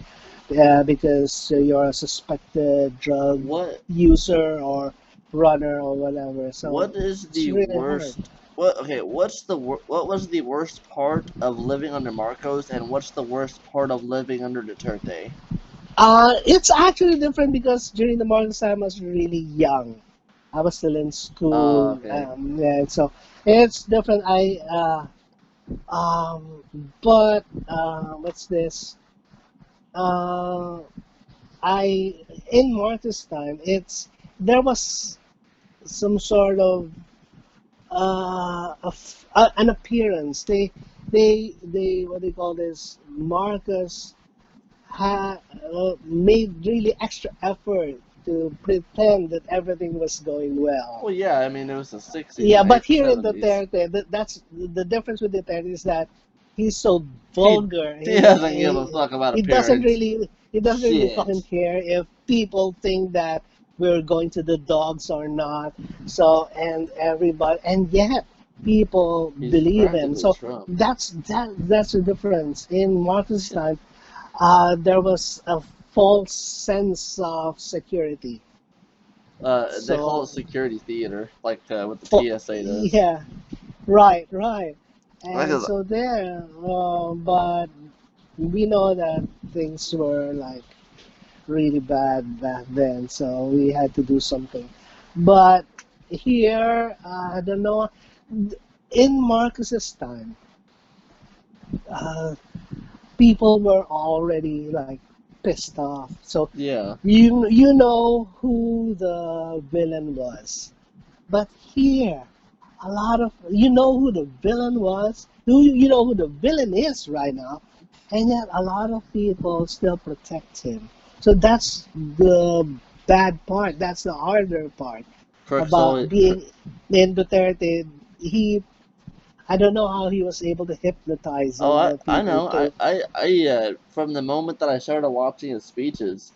Yeah, because you're a suspected drug What user or runner or whatever. So What is it's the really hard. worst? What was the worst part of living under Marcos, and what's the worst part of living under Duterte? It's actually different because during the Marcos time I was really young. I was still in Oh, school, okay. yeah, so it's different. But what's this? Uh, I in Marcos time, there was some sort of an appearance. They what they call this? Marcus had made really extra effort to pretend that everything was going well. Well, yeah. I mean, it was the '60s Yeah, and but eight here in '70s. Duterte, that's the difference with Duterte is that he's so He vulgar. he doesn't give a fuck about appearance. He doesn't really fucking Shit. care if people think that we're going to the dogs or not. So and yet people He's believe him. practically So Trump. that's the difference. In Marcos' Shit. time, there was a false sense of security. They call it So security theater, like what the for, TSA does. yeah, right, right. Like, And so there, but we know that things were like really bad back then, so we had to do something. But here, I don't know, in Marcus's time, uh, people were already like pissed off. So yeah. you know who the villain was. But here, a lot of you know who the villain was. You know who the villain is right now, and yet a lot of people still protect him. So that's the bad part. That's the harder part Crooks about always. being in Duterte. He I don't know how he was able to hypnotize Oh, and get I people know. to. From the moment that I started watching his speeches,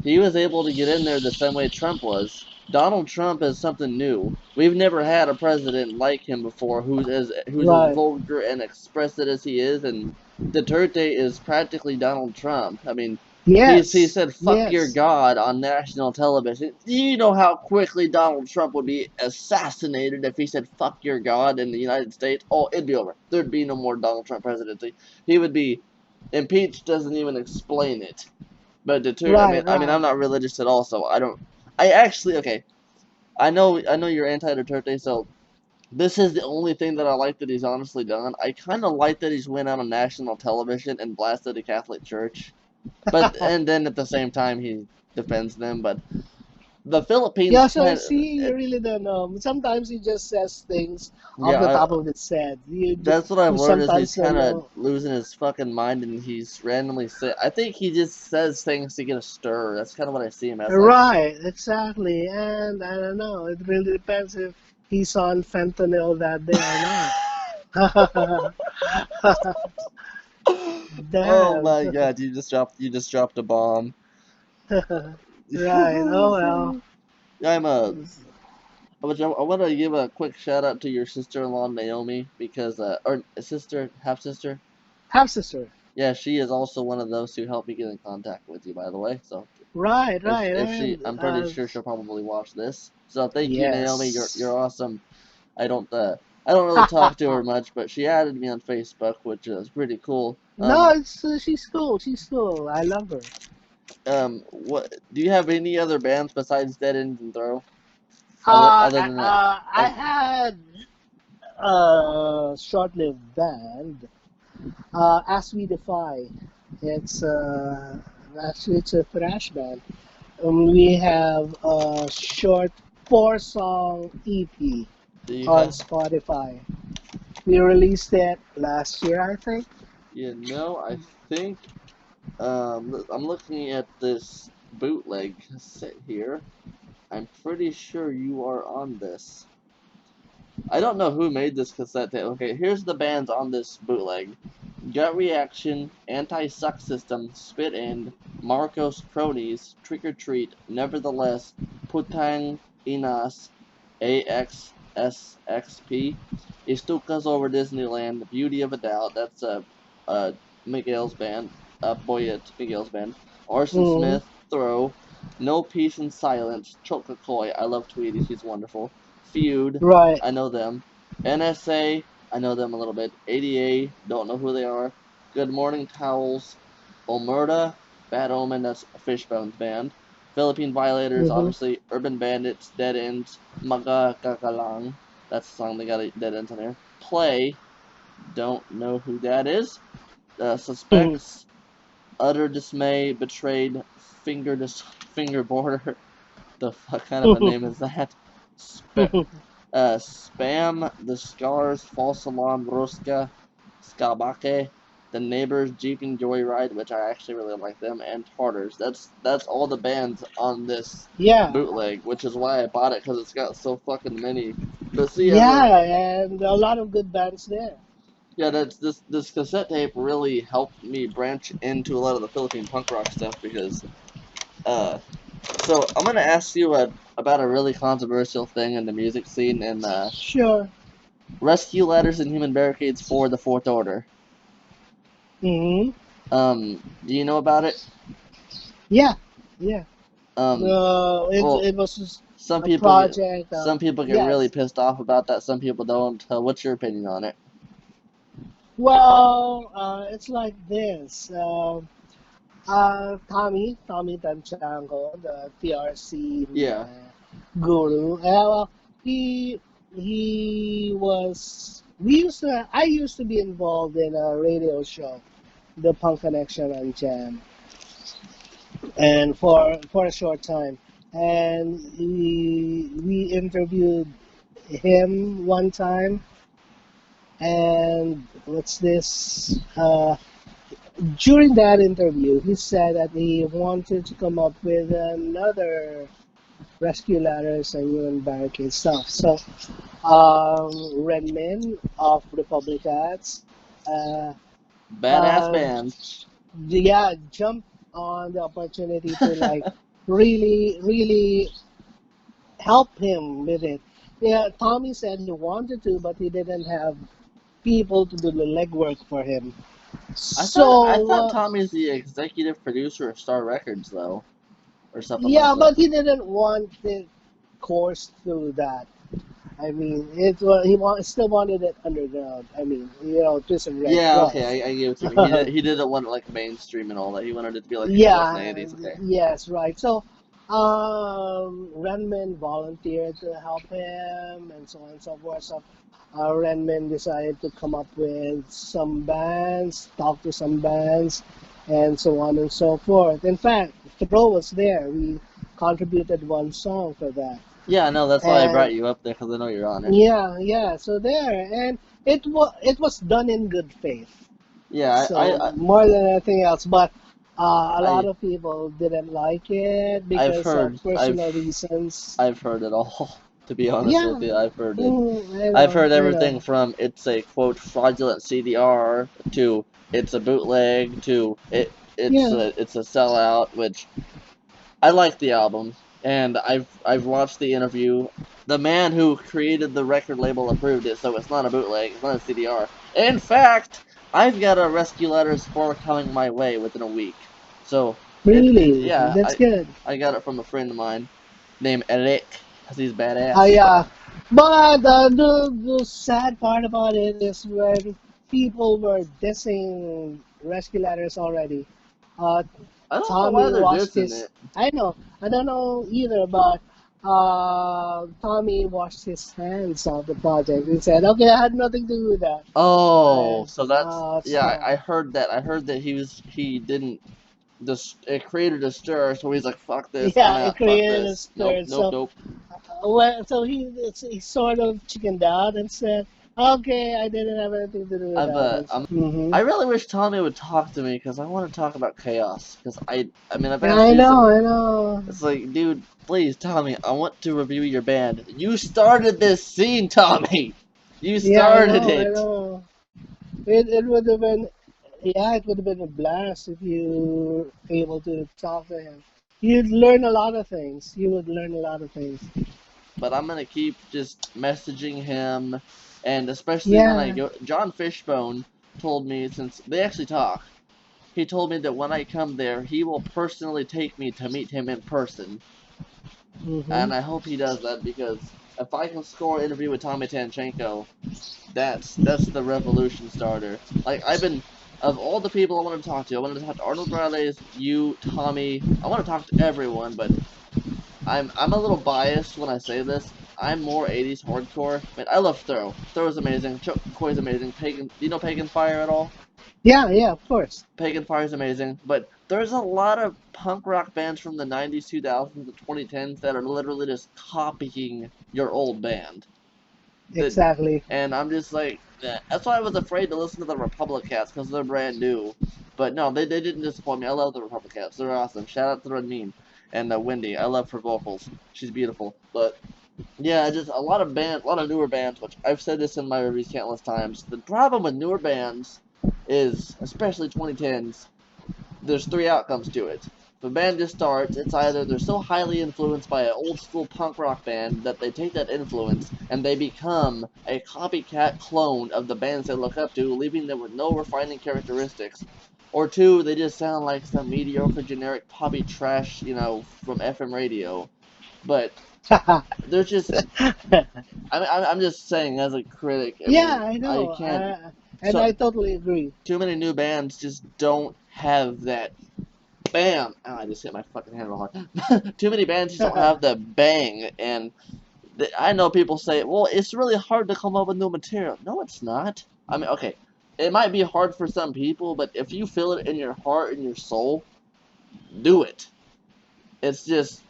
he was able to get in there the same way Trump was. Donald Trump is something new. We've never had a president like him before who's as Right. vulgar and expressive as he is, and Duterte is practically Donald Trump. I mean, he Yes. said "fuck your Yes. god" on national television. Do you know how quickly Donald Trump would be assassinated if he said "fuck your god" in the United States? Oh, it'd be over. There'd be no more Donald Trump presidency. He would be impeached. Doesn't even explain it. But deter, Right. I mean, I'm Right. not religious at all, so I don't. I actually, okay. I know you're anti-Duterte, so this is the only thing that I like that he's honestly done. I kind of like that he's went out on national television and blasted the Catholic Church, but and then at the same time he defends them. But the Philippines Yeah, so kind of, see, you really don't know. Sometimes he just says things off yeah, the top of his head. that's what I've You learned is he's sometimes don't kind of know. losing his fucking mind and he's randomly say. I think he just says things to get a stir. That's kind of what I see him as. Like, Right, exactly. And I don't know. It really depends if he's on fentanyl that day or not. oh Damn. my god, you just dropped a bomb. Right. Oh well. I'm a. I want to give a quick shout out to your sister-in-law Naomi because or sister, half sister. Half sister. Yeah, she is also one of those who helped me get in contact with you, by the way. So Right, if right. if she, And I'm pretty sure she'll probably watch this. So thank you, Naomi. You're yes. awesome. I don't uh I don't really talk to her much, but she added me on Facebook, which is pretty cool. No, it's she's cool. She's cool. I love her. What do you have any other bands besides Dead End and Throw? Other than that, I had a short-lived band, As We Defy. It's actually it's a thrash band. We have a short four-song EP do you on have? Spotify. We released it last year, I think. I think I'm looking at this bootleg cassette here. I'm pretty sure you are on this. I don't know who made this cassette tape. Okay, here's the bands on this bootleg. Gut Reaction, Anti-Suck System, Spit End, Marcos Cronies, Trick or Treat, Nevertheless, Putang Inas, AXSXP, Istukas Over Disneyland, Beauty of a Doubt, that's Miguel's band, Boyet, Miguel's band, Orson Hmm. Smith, Throw, No Peace in Silence, Chokakoi, I love Tweety, she's wonderful, Feud, Right. I know them, NSA, I know them a little bit. ADA, don't know who they are. Good Morning Towels. Omerta, Bad Omen, that's Fishbone's band. Philippine Violators, Hmm. obviously. Urban Bandits, Dead Ends. Maga Kakalang, that's the song they got Dead Ends on there. Play, don't know who that is. Suspects, Utter Dismay, Betrayed, Finger Border. The fuck kind of a name is that? Spe- Spam, The Scars, False Alarm, Rosca, Skabake, The Neighbors, Jeeping Joyride, which I actually really like them, and Tartars. That's all the bands on this Yeah. bootleg, which is why I bought it because it's got so fucking many. But see, Yeah, and a lot of good bands there. that's this cassette tape really helped me branch into a lot of the Philippine punk rock stuff because uh so I'm gonna ask you about a really controversial thing in the music scene and Sure. rescue ladders and human barricades for the Fourth Order. Hmm. Do you know about it? Yeah. Yeah. Um, No, well, it was just some a people get project some of people get really yes. pissed off about that. Some people don't. What's your opinion on it? Well, it's like this. Tommy Tanchango, the TRC Yeah, guru. Well, he we used to I used to be involved in a radio show, the Punk Connection on Jam, and for a short time, and we interviewed him one time, and what's this? During that interview, he said that he wanted to come up with another rescue ladders and human barricade stuff. So, Renmin of Republicats, uh, badass uh, band. yeah, jumped on the opportunity to like really help him with it. Yeah, Tommy said he wanted to, but he didn't have people to do the legwork for him. I thought So, Tommy's the executive producer of Star Records though, or something like yeah, that. but he didn't want it coursed through that. I mean, still wanted it underground. I mean, twist and red Yeah, cross. okay, I get what you mean. He didn't want it like mainstream and all that. He wanted it to be like in the Yeah, 80s. Okay. yes, right. So, Renman volunteered to help him, and so on and so forth. So, Renman decided to come up with some bands, talk to some bands, and so on and so forth. In fact, Throw was there. We contributed one song for that. Yeah, no, that's why I And brought you up there because I know you're on it. yeah, yeah. So there, and it was done in good faith. Yeah, So more than anything else, but a lot I of people didn't like it I've because of heard personal reasons. I've heard it all. To be honest with Yeah, you, I've heard it. I I've know, heard I everything know. from it's a quote fraudulent CDR to it's a bootleg to Yeah, it's a sellout, which I like the album and I've watched the interview. The man who created the record label approved it, so it's not a bootleg, it's not a CDR. In fact, I've got a Rescue Letters 4 coming my way within a week. So really, yeah, that's good. I got it from a friend of mine named Eric, because he's badass. Yeah, but the sad part about it is when people were dissing Rescue Letters already. Uh, I don't know why Tommy they're washed dissing his. it. I know. I don't know either, but Tommy washed his hands off the project. He said, "Okay, I had nothing to do with that." Oh, And so that's yeah. so I heard that. I heard that he didn't. This it created a stir, so he's like, "Fuck this, I'm yeah, it out. Fuck created a this. Nope, stir. nope, So nope." so he sort of chickened out and said, "Okay, I didn't have anything to do with I've that." I really wish Tommy would talk to me because I want to talk about chaos. Because I mean I've Yeah, asked I you know, some. I know. It's like, dude, please, Tommy, I want to review your band. You started this scene, Tommy. You Yeah, I started know, I it. know. It would have been, yeah, it would have been a blast if you were able to talk to him. You'd learn a lot of things. You would learn a lot of things. But I'm gonna keep just messaging him, and especially when I Yeah. go. John Fishbone told me since they actually talk. He told me that when I come there, he will personally take me to meet him in person, Mm-hmm. and I hope he does that because if I can score an interview with Tommy Tanchenko, that's the revolution starter. Like I've been. Of all the people I want to talk to, I wanted to talk to Arnold Morales, you, Tommy. I want to talk to everyone, but I'm a little biased when I say this. I'm more 80s hardcore. Man, I love Throw. Throw is amazing. Chuck McCoy is amazing. Pagan, do you know Pagan Fire at all? Yeah, yeah, of course. Pagan Fire is amazing. But there's a lot of punk rock bands from the 90s, 2000s, and 2010s that are literally just copying your old band. That, Exactly. and I'm just like, that's why I was afraid to listen to the Republic Cats because they're brand new. But no, they didn't disappoint me. I love the Republic Cats. They're awesome. Shout out to Red Mean and Wendy. I love her vocals. She's beautiful. But yeah, just a lot of newer bands, which I've said this in my reviews countless times. The problem with newer bands is, especially 2010s, there's three outcomes to it. If a band just starts, it's either they're so highly influenced by an old school punk rock band that they take that influence and they become a copycat clone of the bands they look up to, leaving them with no refining characteristics. Or two, they just sound like some mediocre generic poppy trash, from FM radio. But there's just I'm just saying as a critic. I Yeah, mean, I I know. can't. And So I totally agree. too many new bands just don't have that bam. Oh, I just hit my fucking hand real hard. Too many bands just don't have the bang, and I know people say, well, it's really hard to come up with new material. No, it's not. I mean, okay, it might be hard for some people, but if you feel it in your heart and your soul, do it. It's just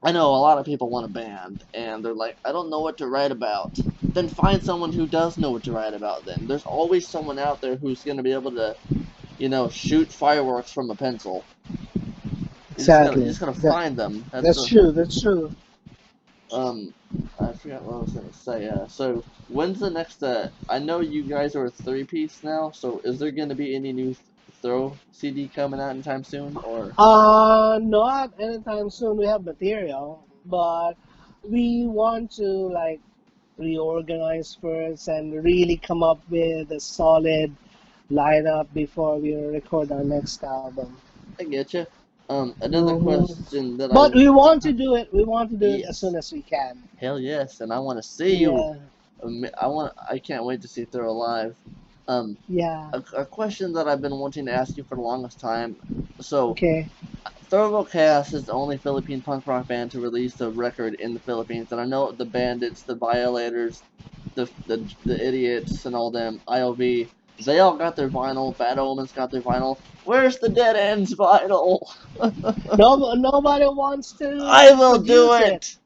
I know a lot of people want a band, and they're like, I don't know what to write about. Then find someone who does know what to write about then. There's always someone out there who's going to be able to, shoot fireworks from a pencil. You're Exactly. just gonna find them. That's true. That's true. Um, I forgot what I was gonna say. So when's the next, I know you guys are a three-piece now, so is there gonna be any new Throw CD coming out anytime soon, or? Not anytime soon. We have material, but we want to like reorganize first and really come up with a solid lineup before we record our next album. I get you. Another hmm question that But I, we want to do it. We want to do it as yes. soon as we can. Hell yes, and I want to see you. Yeah. I can't wait to see Throw live. Um, Yeah. a question that I've been wanting to ask you for the longest time. So, Okay. Thorough Chaos is the only Philippine punk rock band to release a record in the Philippines, and I know the Bandits, the Violators, the Idiots, and all them, IOV. They all got their vinyl. Bad Omens got their vinyl. Where's the Dead Ends vinyl? No, nobody wants to I will do produce it. it.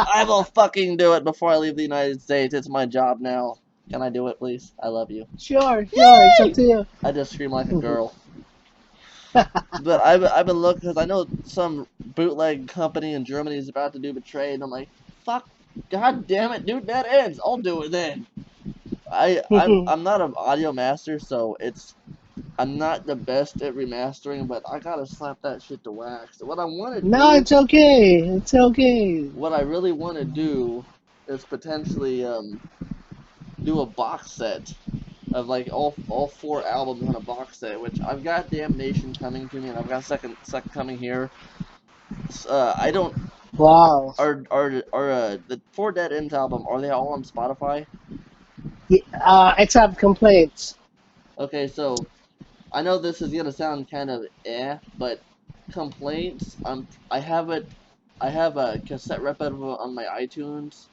I will fucking do it before I leave the United States. It's my job now. Can I do it, please? I love you. Sure, sure, it's up Yay! to you. I just scream like a girl. But I've been looking because I know some bootleg company in Germany is about to do Betray, and I'm like, fuck, god damn it, dude, that ends. I'll do it then. I'm not an audio master, so I'm not the best at remastering, but I gotta slap that shit to wax. What I want to No, do, it's okay. It's okay. what I really want to do, is potentially do a box set of like all four albums on a box set. Which I've got Damnation coming to me, and I've got second coming here. I don't Wow. are the Four Dead Ends album, are they all on Spotify? Except complaints. Okay, so I know this is gonna sound kind of but Complaints, I have a cassette rep of it on my iTunes.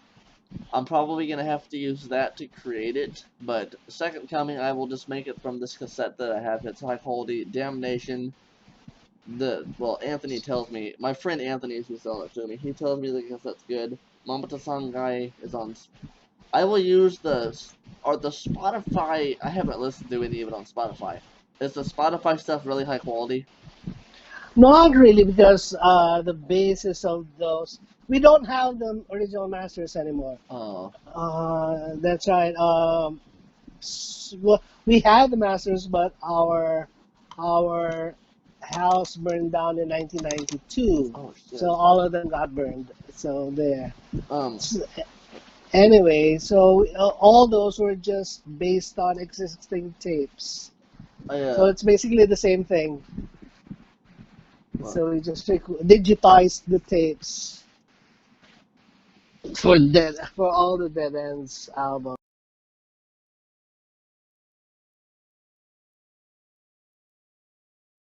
I'm probably gonna have to use that to create it, but Second Coming I will just make it from this cassette that I have. It's high quality. Damnation, Anthony tells me, my friend Anthony is who's selling it to me. He tells me the cassette's good. Mamata Sangai is on. I will use the Spotify. I haven't listened to any of it on Spotify. Is the Spotify stuff really high quality? Not really, because the basis of those, we don't have the original masters anymore. Oh, That's right. Well, we had the masters, but our house burned down in 1992, oh so shit. all of them got burned. So there. Um, Anyway, so all those were just based on existing tapes. I So it's basically the same thing. well, So we just digitized the tapes for all the Dead Ends albums.